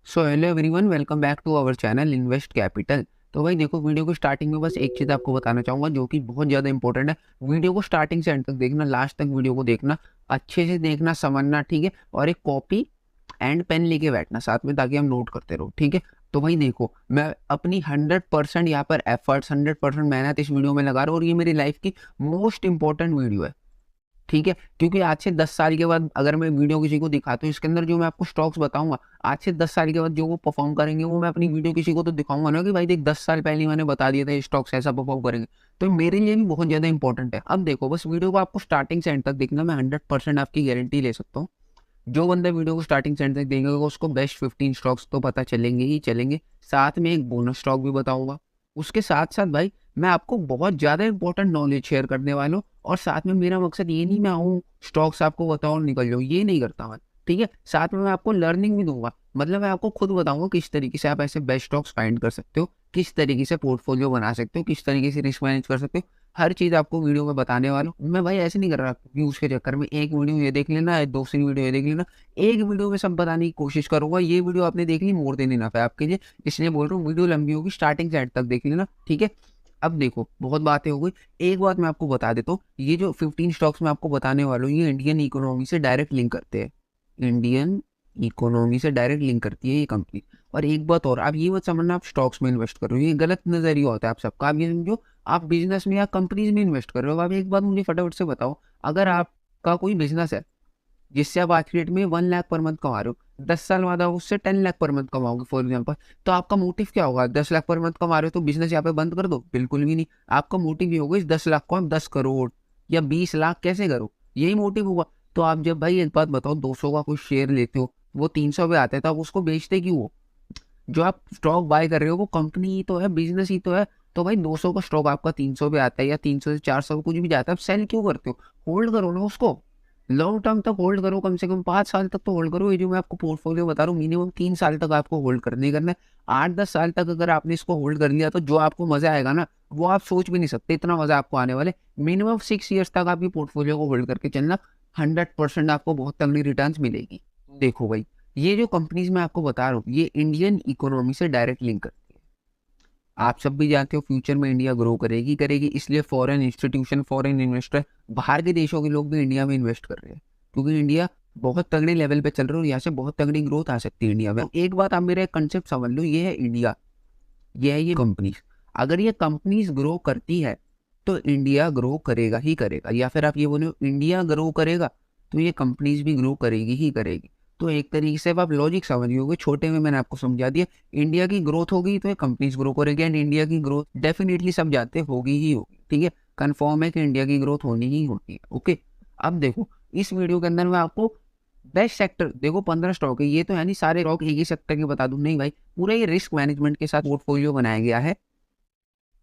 So hello everyone, welcome back to our channel invest capital. तो भाई देखो, video को स्टार्टिंग में बस एक चीज़ आपको बताना चाहूँगा जो कि बहुत ज़्यादा इंपॉर्टेंट है। वीडियो को स्टार्टिंग से एंड तक देखना, लास्ट तक वीडियो को देखना, अच्छे से देखना, समझना, ठीक है। और एक कॉपी एंड पेन लेके बैठना साथ में, ताकि हम नोट करते रहो, ठीक है। तो भाई देखो, मैं अपनी 100% यहाँ पर एफर्ट्स, 100% मेहनत इस वीडियो में लगा रहा हूँ, और ये मेरी लाइफ की मोस्ट इंपॉर्टेंट वीडियो है, ठीक है। क्योंकि आज से 10 साल के बाद अगर मैं वीडियो किसी को दिखाता हूँ, इसके अंदर जो मैं आपको स्टॉक्स बताऊंगा, आज से 10 साल के बाद जो वो परफॉर्म करेंगे, वो मैं अपनी वीडियो किसी को तो दिखाऊंगा ना कि भाई देख, 10 साल पहले मैंने बता दिया था ये स्टॉक्स ऐसा परफॉर्म करेंगे। तो मेरे लिए भी बहुत ज्यादा इंपॉर्टेंट है। अब देखो, बस वीडियो को आपको स्टार्टिंग से एंड तक देखना, मैं 100% आपकी गारंटी ले सकता हूँ। जो बंदा वीडियो को स्टार्टिंग से एंड तक देखेगा, उसको बेस्ट 15 स्टॉक्स तो पता चलेंगे ही चलेंगे। साथ में एक बोनस स्टॉक भी बताऊंगा। उसके साथ साथ भाई, मैं आपको बहुत ज़्यादा इंपॉर्टेंट नॉलेज शेयर करने वाला हूँ। और साथ में मेरा मकसद ये नहीं मैं आऊँ स्टॉक्स आपको बताऊँ और निकल जाऊँ, ये नहीं करता मैं, ठीक है। साथ में मैं आपको लर्निंग भी दूंगा, मतलब मैं आपको खुद बताऊंगा किस तरीके से आप ऐसे बेस्ट स्टॉक्स फाइंड कर सकते हो, किस तरीके से पोर्टफोलियो बना सकते हो, किस तरीके से रिस्क मैनेज कर सकते हो। हर चीज़ आपको वीडियो में बताने वाला हूँ मैं। भाई ऐसे नहीं कर रहा व्यूज़ के चक्कर में एक वीडियो ये देख लेना, दूसरी वीडियो ये देख लेना, एक वीडियो में सब बताने की कोशिश करूंगा। ये वीडियो आपने देख ली, मोर देन इनफ है आपके लिए, इसलिए बोल रहा हूँ वीडियो लंबी होगी, स्टार्टिंग से एंड तक देख लेना, ठीक है। अब देखो, बहुत बातें हो गई, एक बात मैं आपको बता देता हूँ। ये जो 15 स्टॉक्स मैं आपको बताने वाला हूँ, ये इंडियन इकोनॉमी से डायरेक्ट लिंक करते हैं। इंडियन इकोनॉमी से डायरेक्ट लिंक करती है ये कंपनी। और एक बात और, आप ये मत समझना आप स्टॉक्स में इन्वेस्ट कर रहे हो, ये गलत नजरिया होता है आप सबका। आप ये समझो आप बिजनेस में या कंपनीज में इन्वेस्ट कर रहे हो। आप एक बात मुझे फटाफट से बताओ, अगर आपका कोई बिजनेस है जिससे आप आज की डेट में 1 लाख पर मंथ कमा रहे हो, 10 साल बाद आप उससे 10 lakh per month कमाओगे for example, तो आपका मोटिव क्या होगा? 10 लाख पर मंथ कमा रहे हो तो बिजनेस यहाँ पे बंद कर दो? बिल्कुल भी नहीं। आपका मोटिव ये होगा, इस 10 लाख को हम 10 करोड़ या 20 लाख कैसे करो, यही मोटिव होगा। तो आप जब भाई एक बात बताओ, 200 का कोई शेयर लेते हो, वो 300 पे आता है, तो आप उसको बेचते क्यों हो? जो आप स्टॉक बाय कर रहे हो वो कंपनी ही तो है, बिजनेस ही तो है। तो भाई 200 का स्टॉक आपका 300 पे आता है, या 300 से 400 कुछ भी जाता है, आप सेल क्यों करते हो? होल्ड करो ना उसको, लॉन्ग टर्म तक होल्ड करो, कम से कम 5 साल तक तो होल्ड करो। ये जो मैं आपको पोर्टफोलियो बता रहा हूँ, मिनिमम 3 साल तक आपको होल्ड करने ही करना है। 8-10 साल तक अगर आपने इसको होल्ड कर लिया, तो जो आपको मजा आएगा ना, वो आप सोच भी नहीं सकते, इतना मजा आपको आने वाले। मिनिमम 6 ईयर्स तक आप ये पोर्टफोलियो को होल्ड करके चलना, 100% आपको बहुत तगड़ी रिटर्न मिलेगी। देखो भाई, ये जो कंपनीज मैं आपको बता रहा हूँ, ये इंडियन इकोनॉमी से डायरेक्ट लिंक करती है। आप सब भी जानते हो फ्यूचर में इंडिया ग्रो करेगी करेगी, इसलिए फॉरेन इंस्टीट्यूशन, फॉरेन इन्वेस्टर, बाहर के देशों के लोग भी इंडिया में इन्वेस्ट कर रहे हैं, क्योंकि इंडिया बहुत तगड़े लेवल पे चल रहा है और यहाँ से बहुत तगड़ी ग्रोथ आ सकती है इंडिया में। एक बात आप मेरा एक कंसेप्ट समझ लो, ये है इंडिया, ये है ये कंपनीज। अगर ये कंपनीज ग्रो करती है तो इंडिया ग्रो करेगा ही करेगा, या फिर आप ये बोलो इंडिया ग्रो करेगा तो ये कंपनीज भी ग्रो करेगी ही करेगी। तो एक तरीके से अब आप लॉजिक समझ गए होगे, छोटे में मैंने आपको समझा दिया। इंडिया की ग्रोथ होगी तो ये कंपनीज ग्रो करेगी, एंड इंडिया की ग्रोथ डेफिनेटली सब जानते हैं होगी ही होगी, ठीक है। कंफर्म है कि इंडिया की ग्रोथ होनी ही होती है, ओके। अब देखो, इस वीडियो के अंदर मैं आपको बेस्ट सेक्टर, देखो 15 स्टॉक है, ये तो है नहीं सारे स्टॉक एक ही सेक्टर के बता दूं, नहीं भाई, पूरा ये रिस्क मैनेजमेंट के साथ पोर्टफोलियो बनाया गया है।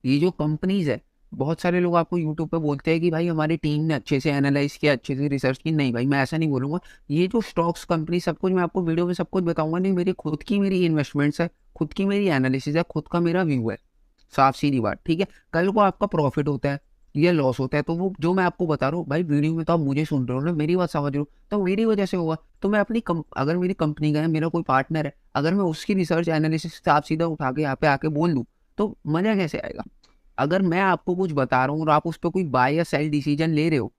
ये जो कंपनीज है, बहुत सारे लोग आपको यूट्यूब पे बोलते हैं कि भाई हमारी टीम ने अच्छे से एनालाइज किया, अच्छे से रिसर्च की, नहीं भाई मैं ऐसा नहीं बोलूंगा। ये जो स्टॉक्स कंपनी सब कुछ मैं आपको वीडियो में सब कुछ बताऊंगा, नहीं, मेरी खुद की मेरी इन्वेस्टमेंट्स है, खुद की मेरी एनालिसिस है, खुद का मेरा व्यू है, साफ सीधी बात, ठीक है। कल को आपका प्रॉफिट होता है या लॉस होता है, तो वो जो मैं आपको बता रहा हूँ भाई वीडियो में, तो आप मुझे सुन रहे हो ना, मेरी बात समझ रहे हो, तो मेरी वजह से होगा। तो मैं अपनी अगर मेरी कंपनी का है, मेरा कोई पार्टनर है, अगर मैं उसकी रिसर्च एनालिसिस साफ सीधा उठा के यहाँ पे आके बोल दूँ, तो मजा कैसे आएगा? अगर मैं आपको कुछ बता रहा हूँ और आप उस पर कोई बाय या सेल डिसीजन ले रहे हो,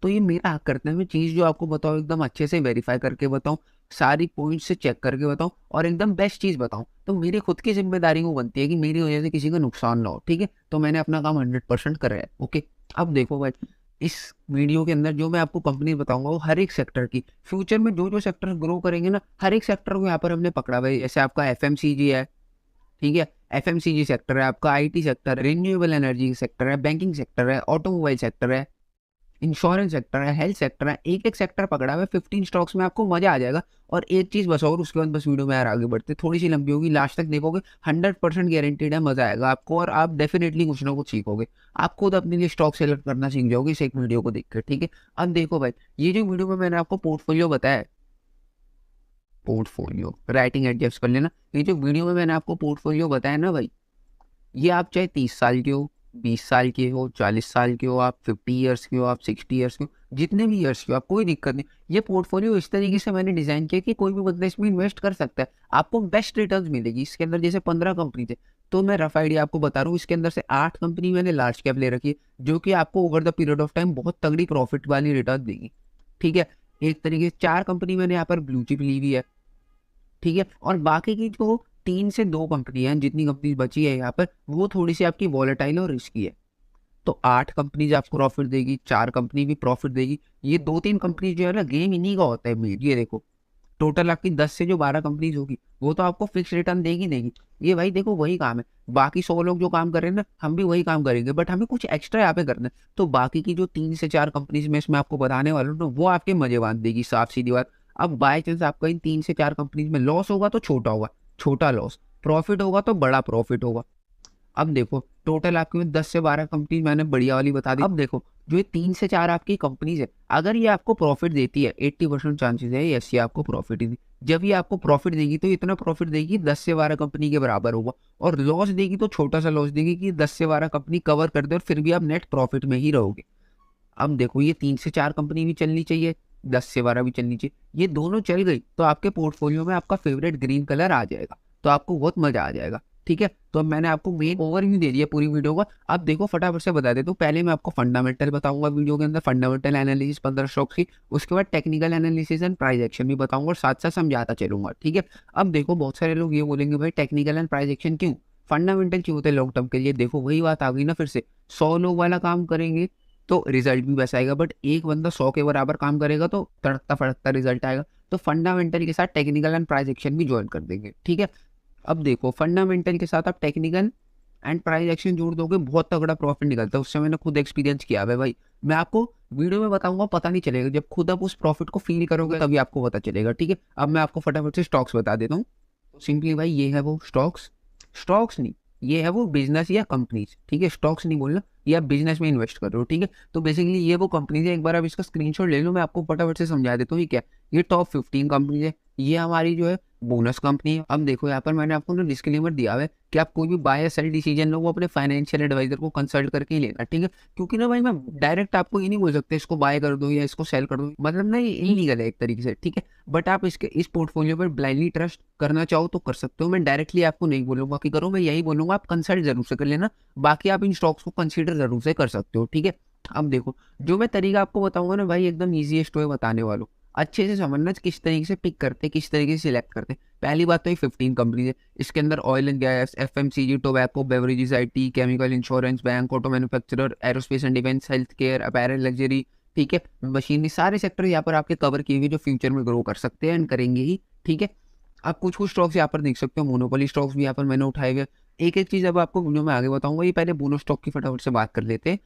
तो ये मेरा हक करता है, मैं चीज़ जो आपको बताऊँ एकदम अच्छे से वेरीफाई करके बताऊँ, सारी पॉइंट से चेक करके बताऊँ, और एकदम बेस्ट चीज़ बताऊँ। तो मेरी खुद की जिम्मेदारी वो बनती है कि मेरी वजह से किसी का नुकसान ना हो, ठीक है। तो मैंने अपना काम 100% करा है, ओके। अब देखो भाई, इस वीडियो के अंदर जो मैं आपको कंपनी बताऊंगा, वो हर एक सेक्टर की, फ्यूचर में जो जो सेक्टर ग्रो करेंगे ना, हर एक सेक्टर को यहाँ पर हमने पकड़ा भाई। जैसे आपका एफएमसीजी है, ठीक है, एफएमसीजी सेक्टर है, आपका आईटी सेक्टर है, रिन्यूएबल एनर्जी सेक्टर है, बैंकिंग सेक्टर है, ऑटोमोबाइल सेक्टर है, इंश्योरेंस सेक्टर है, हेल्थ सेक्टर है, एक एक सेक्टर पकड़ा हुआ है। 15 स्टॉक्स में आपको मजा आ जाएगा। और एक चीज बस, और उसके बाद बस वीडियो में यार आगे बढ़ते, थोड़ी सी लंबी होगी, लास्ट तक देखोगे, 100% गारंटीड है, मजा आएगा आपको, और आप डेफिनेटली कुछ ना कुछ सीखोगे। आप खुद अपने लिए स्टॉक सेलेक्ट करना सीख जाओगे इस एक वीडियो को देखकर, ठीक है। अब देखो भाई, ये जो वीडियो में मैंने आपको पोर्टफोलियो बताया है, पोर्टफोलियो राइटिंग एडजस्ट कर लेना, ये जो वीडियो में मैंने आपको पोर्टफोलियो बताया ना भाई, ये आप चाहे 30 साल के हो, 20 साल के हो, 40 साल के हो आप, 50 ईयर्स के हो आप, 60 ईयर्स के हो, जितने भी ईयर्स के हो आप, कोई दिक्कत नहीं। ये पोर्टफोलियो इस तरीके से मैंने डिज़ाइन किया कि कोई भी बंदा इसमें इन्वेस्ट कर सकता है। आपको बेस्ट रिटर्न्स मिलेगी। इसके अंदर जैसे 15 कंपनी थे, तो मैं रफ आइडिया आपको बता रहा हूँ, इसके अंदर से 8 कंपनी मैंने लार्ज कैप ले रखी है, जो कि आपको over the period of time बहुत तगड़ी प्रॉफिट वाली रिटर्न देगी। ठीक है, एक तरीके से 4 कंपनी मैंने यहाँ पर ब्लू चिप ली हुई है। ठीक है, और बाकी की जो 3 से 2 कंपनी हैं, जितनी कंपनी बची है यहाँ पर, वो थोड़ी सी आपकी वॉलेटाइल और रिस्की है। तो 8 कंपनीज आपको प्रॉफिट देगी, 4 कंपनी भी प्रॉफिट देगी। ये 2-3 कंपनी जो है ना, गेम इन्हीं का होता है मेन। ये देखो, टोटल आपकी 10 से जो 12 कंपनीज होगी, वो तो आपको फिक्स रिटर्न देगी देगी। ये भाई देखो वही काम है। बाकी 100 लोग जो काम कर रहे हैं ना, हम भी वही काम करेंगे, बट हमें कुछ एक्स्ट्रा यहाँ पे करना है। तो बाकी की जो 3 से 4 कंपनीज में इसमें आपको बताने वाला हूँ, तो वो आपके मजे बांध देगी, साफ सीधी बात। अब बाय चांस आपका इन 3 से 4 कंपनीज में लॉस होगा तो छोटा होगा, छोटा लॉस, प्रॉफिट होगा तो बड़ा प्रॉफिट होगा। अब देखो, टोटल आपके में 10 से 12 कंपनी मैंने बढ़िया वाली बता दी। अब देखो, जो ये 3 से 4 आपकी कंपनीज है, अगर ये आपको प्रॉफिट देती है, 80% चांसेस है यस ये आपको प्रॉफिट ही दी। जब ये आपको प्रॉफिट देगी तो इतना प्रॉफिट देगी 10 से 12 कंपनी के बराबर होगा, और लॉस देगी तो छोटा सा लॉस देगी कि 10 से 12 कंपनी कवर कर दे और फिर भी आप नेट प्रॉफिट में ही रहोगे। अब देखो, ये 3 से 4 कंपनी भी चलनी चाहिए, 10 से 12 भी चलनी चाहिए। ये दोनों चल गई तो आपके पोर्टफोलियो में आपका फेवरेट ग्रीन कलर आ जाएगा, तो आपको बहुत मजा आ जाएगा। ठीक है, तो अब मैंने आपको मेन ओवरव्यू दे दिया पूरी वीडियो का। अब देखो फटाफट से बता देता हूँ। पहले मैं आपको फंडामेंटल बताऊंगा वीडियो के अंदर, फंडामेंटल एनालिसिस 15 स्टॉक्स की। उसके बाद technical analysis and price action भी बताऊंगा और साथ साथ समझाता चलूंगा। ठीक है, अब देखो बहुत सारे लोग ये बोलेंगे भाई टेक्निकल एंड प्राइस एक्शन क्यों, फंडामेंटल क्यों होते हैं लॉन्ग टर्म के लिए। देखो वही बात आ गई ना फिर से, 100 लोग वाला काम करेंगे तो रिजल्ट भी वैसा आएगा, बट एक बंदा 100 के बराबर काम करेगा तो तड़कता फड़कता रिजल्ट आएगा। तो फंडामेंटल के साथ टेक्निकल एंड प्राइस एक्शन भी ज्वाइन कर देंगे। ठीक है, अब देखो फंडामेंटल के साथ आप टेक्निकल एंड प्राइस एक्शन जोड़ दोगे, बहुत तगड़ा प्रॉफिट निकलता है। उससे मैंने खुद एक्सपीरियंस किया है भाई। मैं आपको वीडियो में बताऊंगा, पता नहीं चलेगा, जब खुद आप उस प्रॉफिट को फील करोगे तभी आपको पता चलेगा। ठीक है, अब मैं आपको फटाफट से स्टॉक्स बता देता हूँ। तो सिंपली भाई ये है वो स्टॉक्स, स्टॉक्स नहीं, ये है वो बिजनेस या कंपनीज। ठीक है, स्टॉक्स नहीं बोलना, ये आप बिजनेस में इन्वेस्ट कर रहे हो। ठीक है, तो बेसिकली ये वो कंपनीज है। एक बार आप इसका स्क्रीनशॉट ले लो, मैं आपको फटाफट से समझा देता हूँ ये क्या। ये टॉप 15 कंपनीज है। ये हमारी जो है बोनस कंपनी है। अब देखो यहाँ पर मैंने आपको ना डिस्क्लेमर दिया है कि आप कोई भी बाय या सेल डिसीजन लो, वो अपने फाइनेंशियल एडवाइजर को कंसल्ट करके ही लेना। ठीक है, क्योंकि ना भाई मैं डायरेक्ट आपको ये नहीं बोल सकता इसको बाय कर दो या इसको सेल कर दो, मतलब ना ये इलीगल है एक तरीके से। ठीक है, बट आप इसके इस पोर्टफोलियो पर ब्लाइंडली ट्रस्ट करना चाहो तो कर सकते हो। मैं डायरेक्टली आपको नहीं बोलूंगा कि करो, मैं यही बोलूंगा आप कंसल्ट जरूर से कर लेना। बाकी आप इन स्टॉक्स को कंसीडर जरूर से कर सकते हो। ठीक है, अब देखो जो मैं तरीका आपको बताऊंगा ना भाई, एकदम ईजीएस्ट वे बताने वालों, अच्छे से समझना किस तरीके से पिक करते, किस तरीके से सिलेक्ट करते। पहली बात तो ये 15 कंपनी है। इसके अंदर oil and gas, FMCG, tobacco, beverages, IT, chemical, insurance, bank, auto manufacturer, aerospace and defence, health care, apparel, luxury, ठीक है, मशीनरी, सारे सेक्टर यहाँ पर आपके कवर किए हुए जो फ्यूचर में ग्रो कर सकते हैं एंड करेंगे ही। ठीक है, आप कुछ कुछ स्टॉक्स यहाँ पर देख सकते हो, मोनोपोली स्टॉक्स भी यहाँ पर मैंने उठाए हुए। एक एक चीज़ अब आपको वीडियो में आगे बताऊंगा। ये पहले बोनो स्टॉक की फटाफट से बात कर लेते हैं।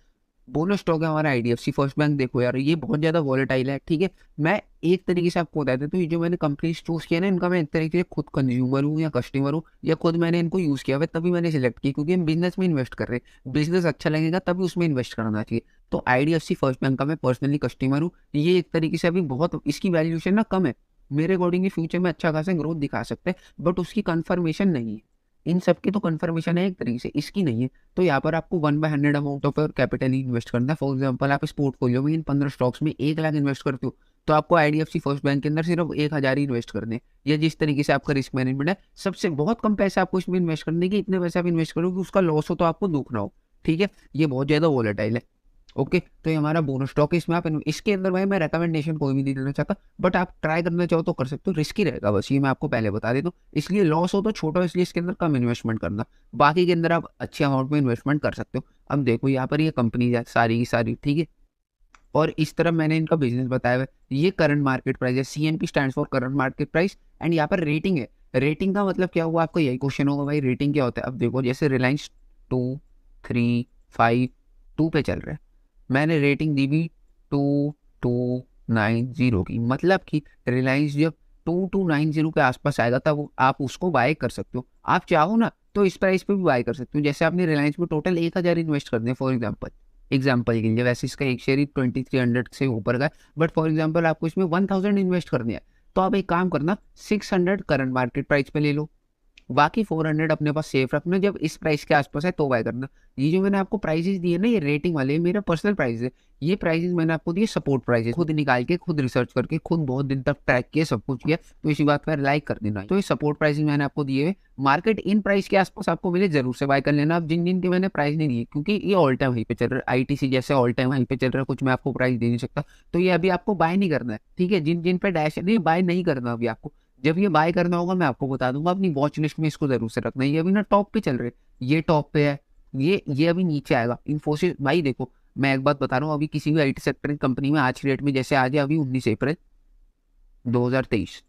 बोनस स्टॉक है हमारा आईडीएफसी फर्स्ट बैंक। देखो यार ये बहुत ज्यादा वॉलेटाइल है। ठीक है, मैं एक तरीके से आपको बता देता हूँ, ये जो मैंने कंपनी चूज किया ना, इनका मैं एक तरीके से खुद कंज्यूमर हूँ या कस्टमर हूँ, या खुद मैंने इनको यूज किया हुआ है, तभी मैंने सिलेक्ट किया, क्योंकि हम बिजनेस में इन्वेस्ट कर रहे हैं। बिजनेस अच्छा लगेगा तभी उसमें इन्वेस्ट करना चाहिए। तो आईडीएफसी फर्स्ट बैंक का मैं पर्सनली कस्टमर हूँ। ये एक तरीके से अभी बहुत इसकी वैल्यूएशन ना कम है, मेरे अकॉर्डिंग फ्यूचर में अच्छा खासा ग्रोथ दिखा सकते हैं, बट उसकी कंफर्मेशन नहीं है। इन सब की तो कंफर्मेशन है एक तरीके से, इसकी नहीं है। तो यहाँ पर आपको 1/100 अमाउंट ऑफ कैपिटल इन्वेस्ट करना है। फॉर एग्जांपल आप इस पोर्टफोलियो में इन 15 स्टॉक्स में 1 लाख इन्वेस्ट करते हो, तो आपको आईडीएफसी फर्स्ट बैंक के अंदर सिर्फ 1000 ही इन्वेस्ट करने हैं। या जिस तरीके से आपका रिस्क मैनेजमेंट है, सबसे बहुत कम पैसे आपको इसमें इन्वेस्ट करने की, इतने पैसे आप इन्वेस्ट करो कि उसका लॉस हो तो आपको दुख ना हो। ठीक है, ये बहुत ज़्यादा वॉलेटाइल है। ओके, तो ये हमारा बोनस स्टॉक है। इसमें आप इसके अंदर भाई मैं रेकमेंडेशन कोई भी नहीं देना चाहता, बट आप ट्राई करना चाहो तो कर सकते हो। रिस्की रहेगा बस, ये मैं आपको पहले बता देता हूँ। इसलिए लॉस हो तो छोटा, इसलिए इसके अंदर कम इन्वेस्टमेंट करना, बाकी के अंदर आप अच्छे अमाउंट में इन्वेस्टमेंट कर सकते हो। अब देखो यहाँ पर ये कंपनी है सारी की सारी। ठीक है, और इस तरफ मैंने इनका बिजनेस बताया हुआ है। ये करंट मार्केट प्राइस है, CMP stands for current market price. And यहाँ पर रेटिंग है। रेटिंग का मतलब क्या हुआ, आपको यही क्वेश्चन होगा भाई रेटिंग क्या होता है। अब देखो जैसे रिलायंस 2, 3, 5, 2 पे चल रहा है, मैंने रेटिंग दी भी 2290 की, मतलब कि रिलायंस जब 2290 के आसपास आएगा तब आप उसको बाय कर सकते हो। आप चाहो ना तो इस प्राइस पे भी बाय कर सकते हो। जैसे आपने रिलायंस में टोटल 1000 इन्वेस्ट कर दिए फॉर एग्जाम्पल के लिए, वैसे इसका एक शेयर ही 2300 से ऊपर का है, बट फॉर एग्जाम्पल आपको इसमें 1000 इन्वेस्ट करने हैं, तो आप एक काम करना 600 करंट मार्केट प्राइस पे ले लो। बाकी 400 अपने पास सेफ रखना, जब इस प्राइस के आसपास है तो बाय करना। ये जो मैंने आपको प्राइसेस दिए ना, ये रेटिंग वाले मेरा पर्सनल प्राइस है। ये प्राइसेस मैंने आपको दिए सपोर्ट प्राइसेस, खुद निकाल के, खुद रिसर्च करके, खुद बहुत दिन तक ट्रैक किया, सब कुछ किया, तो इसी बात पर लाइक कर देना। तो ये सपोर्ट प्राइसेस मैंने आपको दिए, मार्केट इन प्राइस के आसपास आपको मिले जरूर से बाय कर लेना। अब जिन जिन के मैंने प्राइस नहीं दिए, क्योंकि ये ऑल टाइम वहीं पे चल रहा है, आईटीसी जैसे ऑल टाइम वहीं पे चल रहा है, कुछ मैं आपको प्राइस दे नहीं सकता, तो ये अभी आपको बाय नहीं करना है, ठीक है। जिन जिन पे डैश है, नहीं बाय नहीं करना अभी आपको, जब ये बाय करना होगा मैं आपको बता दूंगा, अपनी वॉच लिस्ट में इसको जरूर से रखना है। ये अभी ना टॉप पे चल रहे, ये टॉप पे है, ये अभी नीचे आएगा। इन्फोसिस भाई देखो, मैं एक बात बता रहा हूँ, अभी किसी भी आईटी सेक्टर की कंपनी में आज की डेट में, जैसे आज है अभी 19 अप्रैल 2023,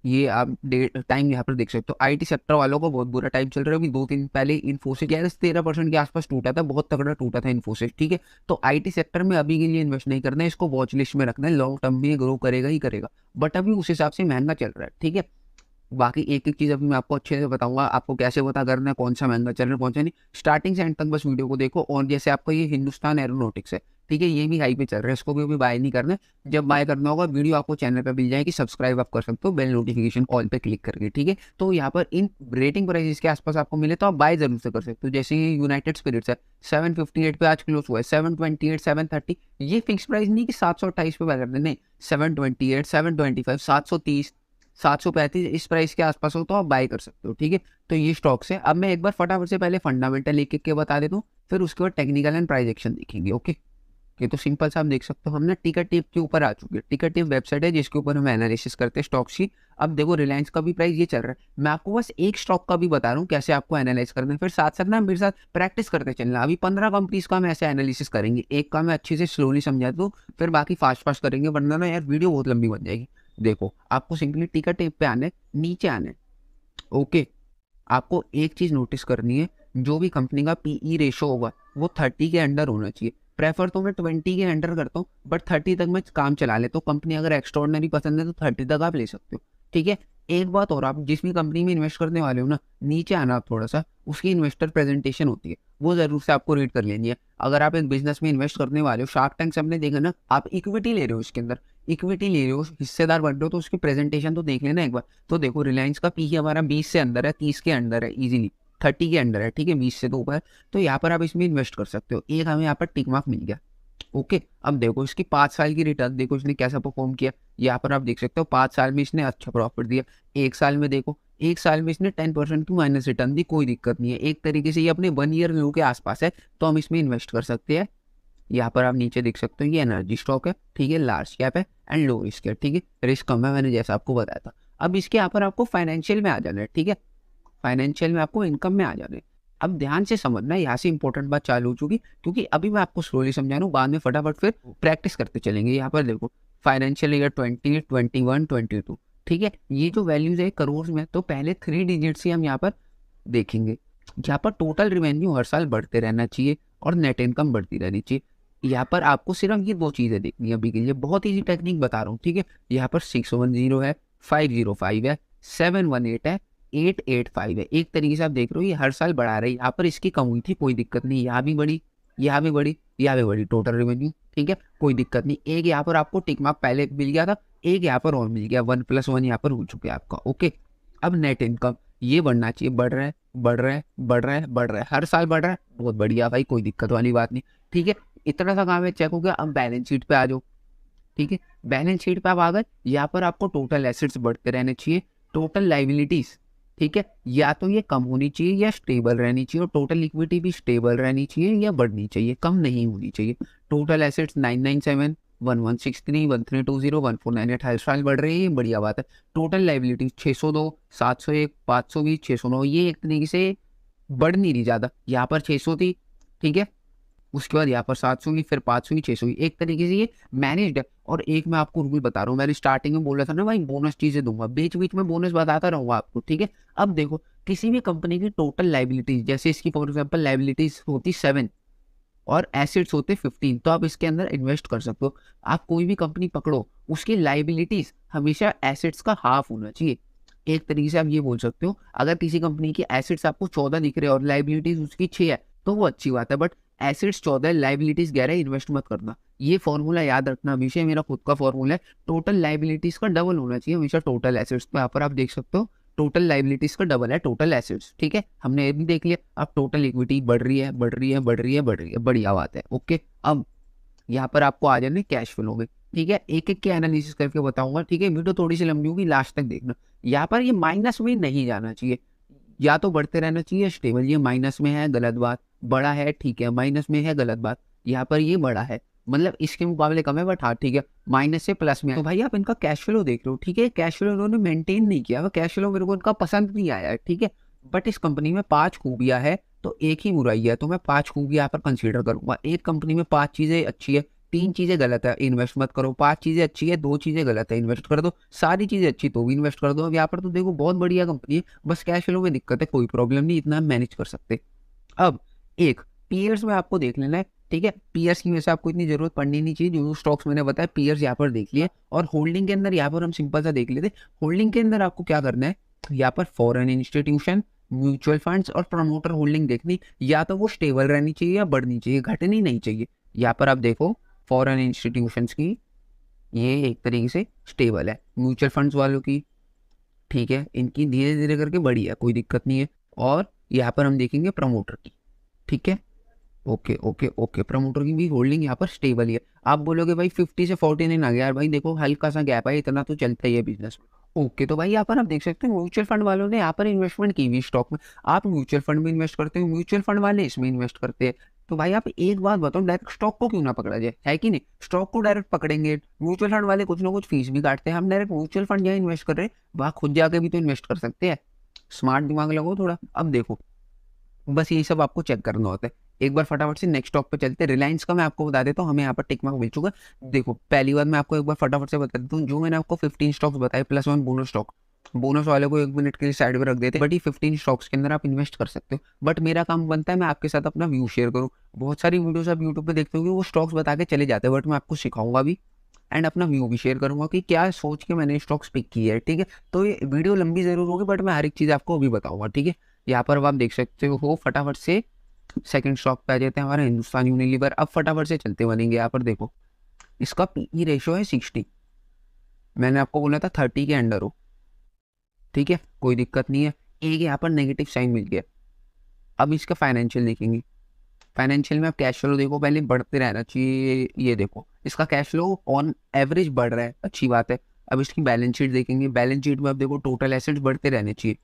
ये आप डेट टाइम यहाँ पर देख सकते हो, आईटी सेक्टर वालों को बहुत बुरा टाइम चल रहा है। अभी 2 दिन पहले इन्फोसिस 13% के आसपास टूटा था, बहुत तगड़ा टूटा था इन्फोसिस, ठीक है। तो आईटी सेक्टर में अभी के लिए इन्वेस्ट नहीं करना है, इसको वॉच लिस्ट में रखना है, लॉन्ग टर्म में ग्रो करेगा ही करेगा, बट अभी उस हिसाब से महंगा चल रहा है, ठीक है। बाकी एक एक चीज़ अभी मैं आपको अच्छे से बताऊंगा, आपको कैसे पता करना है कौन सा महंगा चल रहा है कौन सा नहीं, स्टार्टिंग से एंड तक बस वीडियो को देखो। और जैसे आपको ये हिंदुस्तान एरोनॉटिक्स है, ठीक है, ये भी हाई पे चल रहा है, इसको भी अभी बाय नहीं करना है। जब बाय करना होगा वीडियो आपको चैनल पे मिल जाएगी, सब्सक्राइब आप कर सकते हो बेल नोटिफिकेशन ऑल पे क्लिक करके, ठीक है। तो यहाँ पर इन रेटिंग प्राइसेस के आसपास आपको मिले तो आप बाय जरूर से कर सकते हो। जैसे ये यूनाइटेड स्पिरिट्स है 758 पे आज क्लोज हुआ है, 728 730, ये फिक्स प्राइस नहीं कि 728 पे बाय करना, नहीं, 728 725 730 735 इस प्राइस के आसपास हो तो आप बाय कर सकते हो, ठीक है। तो ये स्टॉक्स है। अब मैं एक बार फटाफट से पहले फंडामेंटल एक एक के बता देता हूँ, फिर उसके बाद टेक्निकल एंड प्राइस एक्शन देखेंगे, ओके। ये तो सिंपल सा आप देख सकते हो, हम ना टिकर टिप के ऊपर आ चुके हैं। टिकर टिप वेबसाइट है जिसके ऊपर हम एनालिसिस करते हैं स्टॉक्स की। अब देखो रिलायंस का भी प्राइस ये चल रहा है, मैं आपको बस एक स्टॉक का भी बता रहा हूँ कैसे आपको एनालाइज करना है, फिर साथ साथ ना मेरे साथ प्रैक्टिस करते चलना। अभी 15 कंपनीज का हम ऐसे एनालिसिस करेंगे, एक का मैं अच्छे से स्लोली समझा दूँ, फिर बाकी फास्ट फास्ट करेंगे, वरना ना यार वीडियो बहुत लंबी बन जाएगी। देखो आपको सिंपली टिकर टेप पे आना है, नीचे आना है, ओके। आपको एक चीज नोटिस करनी है, जो भी कंपनी का पीई रेशो होगा वो 30 के अंडर होना चाहिए। प्रेफर तो मैं 20 के अंडर करता हूँ, बट 30 तक मैं काम चला लेता हूँ। कंपनी अगर एक्स्ट्रॉर्डनरी पसंद है तो 30 तक आप ले सकते हो, ठीक है। एक बात और, आप जिस भी कंपनी में इन्वेस्ट करने वाले हो ना, नीचे आना आप थोड़ा सा, उसकी इन्वेस्टर प्रेजेंटेशन होती है, वो जरूर से आपको रीड कर लेनी है। अगर आप एक बिजनेस में इन्वेस्ट करने वाले हो, शार्क टैंक सबने देखा ना, आप इक्विटी ले रहे हो, इसके अंदर इक्विटी ले रहे हो, हिस्सेदार बन रहे हो, तो उसकी प्रेजेंटेशन तो देख लेना एक बार। तो देखो रिलायंस का पी हमारा 20 से अंदर है, 30 के अंदर है, इजीली 30 के अंदर है, ठीक है, 20 से तो ऊपर। तो यहाँ पर आप इसमें इन्वेस्ट कर सकते हो। एक हमें यहाँ पर टिक मार्क मिल गया, ओके। अब देखो इसकी 5 साल की रिटर्न देखो, इसने कैसा परफॉर्म किया, यहाँ पर आप देख सकते हो। 5 साल में इसने अच्छा प्रॉफिट दिया। एक साल में देखो, एक साल में इसने 10% की माइनस रिटर्न दी, कोई दिक्कत नहीं है। एक तरीके से ये अपने 1 ईयर व्यू के आसपास है, तो हम इसमें इन्वेस्ट कर सकते हैं। यहाँ पर आप नीचे देख सकते हो, ये एनर्जी स्टॉक है, ठीक है, लार्ज कैप है एंड लो रिस्क है, ठीक है, रिस्क कम है, मैंने जैसा आपको बताया था। अब इसके यहाँ पर आपको फाइनेंशियल में आ जाना है, ठीक है, फाइनेंशियल में आपको इनकम में आ जाना है। अब ध्यान से समझना, यहाँ से इंपॉर्टेंट बात चालू हो चुकी, क्योंकि अभी मैं आपको स्लोली समझा रहा हूँ, बाद में फटाफट फिर प्रैक्टिस करते चलेंगे। यहाँ पर देखो फाइनेंशियल ईयर 20, 21, 22, ठीक है, ये जो वैल्यूज है करोड़ में, तो पहले 3 डिजिट से हम यहाँ पर देखेंगे। यहाँ पर टोटल रेवेन्यू हर साल बढ़ते रहना चाहिए और नेट इनकम बढ़ती रहनी चाहिए। यहाँ पर आपको सिर्फ ये 2 चीज़ें देखनी है अभी के लिए, बहुत ईजी टेक्निक बता रहा हूँ, ठीक है। यहाँ पर 610 है, 505 है, 718 है, 885 है। एक तरीके से आप देख रहे हो ये हर साल बढ़ा रही है। यहाँ पर इसकी कम हुई थी, कोई दिक्कत नहीं, यहाँ भी बढ़ी, यहाँ भी बढ़ी, यहाँ भी बढ़ी टोटल रेवेन्यू, ठीक है, कोई दिक्कत नहीं। एक यहाँ पर आपको टिक मार्क पहले मिल गया था, एक यहाँ पर और मिल गया, 1+1 यहाँ पर हो चुका है आपका, ओके। अब नेट इनकम ये बढ़ना चाहिए, बढ़ रहा है, बढ़ रहा है, बढ़ रहा है, बढ़ रहा है, हर साल बढ़ रहा है, बहुत बढ़िया भाई, कोई दिक्कत वाली बात नहीं, ठीक है। इतना सा काम है, चेक हो गया। अब बैलेंस शीट पे आ जाओ, ठीक है, बैलेंस शीट पे आप आ गए। यहाँ पर आपको टोटल एसेट्स बढ़ते रहने चाहिए, टोटल लाइबिलिटीज, ठीक है, या तो ये कम होनी चाहिए या स्टेबल रहनी चाहिए, और टोटल इक्विटी भी स्टेबल रहनी चाहिए या बढ़नी चाहिए, कम नहीं होनी चाहिए। टोटल एसेट्स 997, 1163, 1320, 1498 हर साल बढ़ रही है, बढ़िया बात है। टोटल लाइबिलिटीज 602, 701, 520, 609, ये एक तरीके से बढ़ नहीं रही ज़्यादा। यहाँ पर 600 थी, ठीक है, उसके बाद यहाँ पर 700 की, फिर 500 की, 600 की, एक तरीके से ये मैनेज्ड है। और एक मैं आपको रूल बता रहा हूँ, मैंने स्टार्टिंग में बोला था ना भाई बोनस चीजें दूंगा, बीच बीच में बोनस बताता रहूंगा आपको, ठीक है। अब देखो किसी भी कंपनी की टोटल लाइबिलिटीज, जैसे इसकी फॉर एग्जाम्पल लाइबिलिटीज होती 7 और एसेट्स होते 15, तो आप इसके अंदर इन्वेस्ट कर सकते हो। आप कोई भी कंपनी पकड़ो, उसकी लाइबिलिटीज हमेशा एसेट्स का हाफ होना चाहिए। एक तरीके से आप ये बोल सकते हो, अगर किसी कंपनी की एसेट्स आपको 14 दिख रहे हैं और लाइबिलिटीज उसकी 6 है, तो वो अच्छी बात है, बट एसेट्स 14 लाइबिलिटीज 11 इन्वेस्ट मत करना। ये फॉर्मूला याद रखना हमेशा, मेरा खुद का फॉर्मूला है। टोटल लाइबिलिटीज का डबल होना चाहिए हमेशा टोटल एसेट्स पे। यहाँ पर आप देख सकते हो टोटल लाइबिलिटीज का डबल है टोटल एसेट्स, ठीक है, हमने ये भी देख लिया। अब टोटल इक्विटी बढ़ रही है बढ़ रही है बढ़ रही है बढ़ रही है, बढ़िया बात है। ओके, अब यहाँ पर आपको आ जाने कैश फ्लो में, ठीक है, एक एक के एनालिसिस करके बताऊंगा, ठीक है, वीडियो थोड़ी सी लंबी होगी, लास्ट तक देखना। यहाँ पर ये माइनस में नहीं जाना चाहिए, या तो बढ़ते रहना चाहिए स्टेबल। ये माइनस में है, गलत बात, बड़ा है, ठीक है, माइनस में है, गलत बात, यहाँ पर ये बड़ा है, मतलब इसके मुकाबले कम है, बट हाँ ठीक है, माइनस से प्लस में है। तो भाई आप इनका कैश फ्लो देख रहे हो, ठीक है, कैश फ्लो इन्होंने मेंटेन नहीं किया, वो कैश फ्लो मेरे को इनका पसंद नहीं आया है, ठीक है, बट इस कंपनी में 5 खूबियां है तो एक ही बुराई है, तो मैं 5 खूबियां यहाँ पर कंसीडर करूंगा। एक कंपनी में 5 चीजें अच्छी है, 3 चीजें गलत है, इन्वेस्ट मत करो। 5 चीजें अच्छी है, 2 चीजें गलत है, इन्वेस्ट कर दो। सारी चीजें अच्छी तो भी इन्वेस्ट कर दो। अब यहाँ पर तो देखो बहुत बढ़िया कंपनी है, बस कैश फ्लो में दिक्कत है, कोई प्रॉब्लम नहीं, इतना मैनेज कर सकते। अब एक पीयर्स में आपको देख लेना है, ठीक है, पीयर्स की वजह से आपको इतनी जरूरत पड़नी नहीं चाहिए, जो स्टॉक्स मैंने बताया पीयर्स यहाँ पर देख लिए। और होल्डिंग के अंदर यहाँ पर हम सिंपल सा देख लेते। होल्डिंग के अंदर आपको क्या करना है, यहाँ पर फॉरेन इंस्टीट्यूशन, म्यूचुअल फंड्स और प्रमोटर होल्डिंग देखनी, या तो वो स्टेबल रहनी चाहिए या बढ़नी चाहिए, घटनी नहीं चाहिए। यहाँ पर आप देखो फॉरेन इंस्टीट्यूशंस की ये एक तरीके से स्टेबल है, म्यूचुअल फंड्स वालों की, ठीक है, इनकी धीरे धीरे करके बढ़ी है, कोई दिक्कत नहीं है। और यहाँ पर हम देखेंगे प्रमोटर की, ठीक है, ओके ओके ओके, प्रमोटर की भी होल्डिंग यहाँ पर स्टेबल ही है। आप बोलोगे भाई 50 से 49 आ गया यार, भाई देखो हल्का सा गैप है, इतना तो चलता ही है बिजनेस में। ओके, तो भाई यहाँ पर आप देख सकते हैं म्यूचुअल फंड वालों ने यहाँ पर इन्वेस्टमेंट की हुई स्टॉक में। आप म्यूचुअल फंड में इन्वेस्ट करते हो, म्यूचुअल फंड वाले इसमें इन्वेस्ट करते हैं। तो भाई आप एक बात बताओ, डायरेक्ट स्टॉक को क्यों ना पकड़ा जाए, है कि नहीं? स्टॉक को डायरेक्ट पकड़ेंगे, म्यूचुअल फंड वाले कुछ ना कुछ फीस भी काटते हैं, हम डायरेक्ट म्यूचुअल फंड जहाँ इन्वेस्ट कर रहे हैं वहाँ खुद जाके भी तो इन्वेस्ट कर सकते हैं। स्मार्ट दिमाग लगाओ थोड़ा। अब देखो बस यही सब आपको चेक करना होता है। एक बार फटाफट से नेक्स्ट स्टॉक पे चलते हैं। रिलायंस का मैं आपको बता देता हूँ, हमें यहाँ पर टिक मार्क मिल चुका है। देखो पहली बार मैं आपको एक बार फटाफट से बता देता हूँ, जो मैंने आपको 15 स्टॉक्स बताए +1 बोनस स्टॉक, बोनस वाले को 1 मिनट के लिए साइड में रख देते, बट ये 15 स्टॉक्स के अंदर आप इन्वेस्ट कर सकते हो। बट मेरा काम बनता है मैं आपके साथ अपना व्यू शेयर करूँ। बहुत सारी वीडियोस आप यूट्यूब पे देखते हो वो स्टॉक्स बता के चले जाते हैं, बट मैं आपको सिखाऊंगा भी एंड अपना व्यू भी शेयर करूंगा कि क्या सोच के मैंने स्टॉक्स पिक की है, ठीक है। तो ये वीडियो लंबी जरूर होगी, बट मैं हर एक चीज़ आपको अभी बताऊंगा, ठीक है। यहाँ पर आप देख सकते हो फटाफट से सेकंड स्टॉक पे आ जाते हैं हमारे हिंदुस्तान यूनिलीवर। अब फटाफट से चलते बनेंगे। यहाँ पर देखो इसका पीई रेशियो है 60, मैंने आपको बोला था 30 के अंडर हो, ठीक है, कोई दिक्कत नहीं है। एक यहाँ पर नेगेटिव साइन मिल गया। अब इसका फाइनेंशियल देखेंगे, फाइनेंशियल में आप कैश फ्लो देखो, पहले बढ़ते रहना चाहिए। ये देखो इसका कैश फ्लो ऑन एवरेज बढ़ रहा है, अच्छी बात है। अब इसकी बैलेंस शीट देखेंगे, बैलेंस शीट में आप देखो टोटल एसेट्स बढ़ते रहने चाहिए,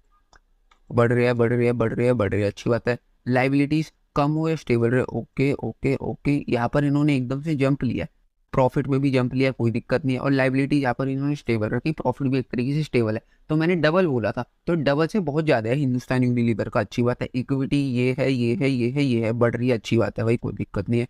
बढ़ रही है बढ़ रही है बढ़ रही है बढ़ रही है, अच्छी बात है। लाइबिलिटीज कम हो या स्टेबल रहे, ओके ओके ओके। यहाँ पर इन्होंने एकदम से जंप लिया, प्रॉफिट में भी जंप लिया, कोई दिक्कत नहीं है। और लाइबिलिटी यहाँ पर इन्होंने स्टेबल रखी, प्रॉफिट भी एक तरीके से स्टेबल है। तो मैंने डबल बोला था, तो डबल से बहुत ज़्यादा है हिंदुस्तान यूनिलीवर का, अच्छी बात है। इक्विटी ये है ये है ये है ये है, बढ़ रही है, अच्छी बात है भाई, कोई दिक्कत नहीं है।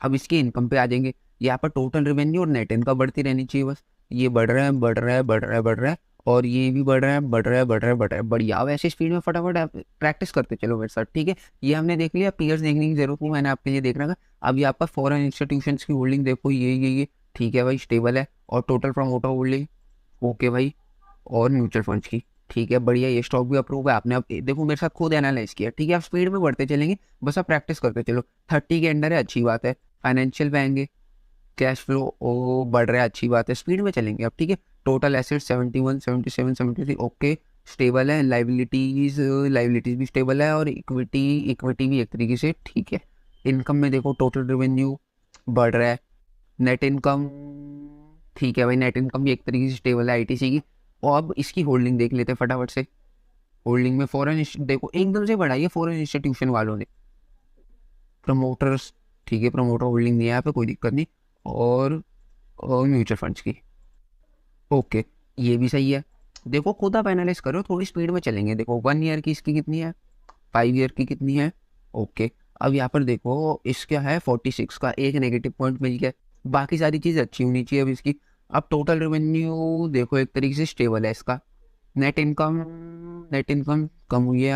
अब इसकी इनकम पे आ जाएंगे। यहाँ पर टोटल रेवेन्यू और नेट इनकम बढ़ती रहनी चाहिए, बस ये बढ़ रहा है बढ़ रहा है बढ़ रहा है बढ़ रहा है, और ये भी बढ़ रहा है बढ़ रहा है बढ़ रहा है बढ़ रहा है, बढ़िया। अब ऐसे स्पीड में फटाफट आप प्रैक्टिस करते चलो मेरे साथ, ठीक है। ये हमने देख लिया, पीयर्स देखने की जरूरत नहीं, मैंने आपके लिए देख रखा। अभी आपका फॉरेन इंस्टीट्यूशंस की होल्डिंग देखो, ये ठीक है भाई, स्टेबल है। और टोटल प्रमोटर होल्डिंग ओके भाई, और म्यूचुअल फंड्स की ठीक है, बढ़िया। ये स्टॉक भी अप्रूव है, आपने अब देखो मेरे साथ खुद एनालाइज किया, ठीक है। आप स्पीड में बढ़ते चलेंगे, बस आप प्रैक्टिस करते चलो। 30 के अंडर है, अच्छी बात है। फाइनेंशियल पे आएंगे, कैश फ्लो ओ बढ़ रहा है, अच्छी बात है, स्पीड में चलेंगे अब, ठीक है। टोटल एसेट 71 77 73 ओके, स्टेबल है। लाइबिलिटीज भी स्टेबल है, और इक्विटी भी एक तरीके से ठीक है। इनकम में देखो टोटल रेवेन्यू बढ़ रहा है, नेट इनकम ठीक है भाई, नेट इनकम भी एक तरीके से स्टेबल है आईटीसी की। और अब इसकी होल्डिंग देख लेते हैं फटाफट से। होल्डिंग में फॉरेन देखो एकदम से बढ़ाई है फॉरेन इंस्टीट्यूशन वालों ने। प्रमोटर्स ठीक है, प्रमोटर होल्डिंग नहीं है यहाँ पे, कोई दिक्कत नहीं। और म्यूचुअल फंड्स की ओके, ये भी सही है। देखो खुद आप एनालाइज करो, थोड़ी स्पीड में चलेंगे। देखो 1 ईयर की इसकी कितनी है, 5 ईयर की कितनी है, ओके। अब यहाँ पर देखो इसका है 46 का, एक नेगेटिव पॉइंट मिल गया, बाकी सारी चीज़ अच्छी होनी चाहिए अब इसकी। अब टोटल रेवेन्यू देखो एक तरीके से स्टेबल है इसका। नेट इनकम कम हुई है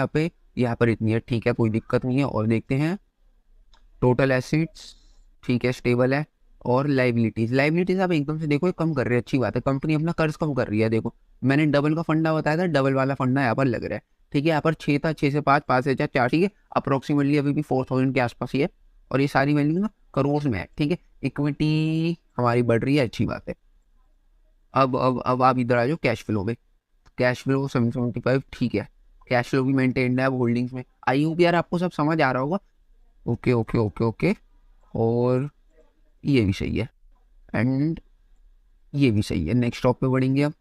यहाँ पर इतनी है, ठीक है, कोई दिक्कत नहीं है। और देखते हैं टोटल एसेट्स ठीक है, स्टेबल है। और लाइबिलिटीज आप एकदम से देखो ये कम कर रहे हैं, अच्छी बात है। कंपनी अपना कर्ज कम कर रही है, देखो मैंने डबल का फंडा बताया था, डबल वाला फंडा यहाँ पर लग रहा है, ठीक है। यहाँ पर 6 था, 6 से 5, 5 से 4, ठीक है। अप्रोक्सीमेटली अभी भी 4000 के आसपास ही है, और ये सारी वैल्यू ना करोड़ में है, ठीक है। इक्विटी हमारी बढ़ रही है, अच्छी बात है। अब आप इधर आ जाओ कैश फ्लो में। कैश फ्लो 775 ठीक है, कैश फ्लो भी मेंटेन्ड है अब होल्डिंग्स में। आई होप यार आपको सब समझ आ रहा होगा। ओके ओके ओके ओके, और ये भी सही है एंड ये भी सही है। नेक्स्ट स्टॉक पे बढ़ेंगे अब,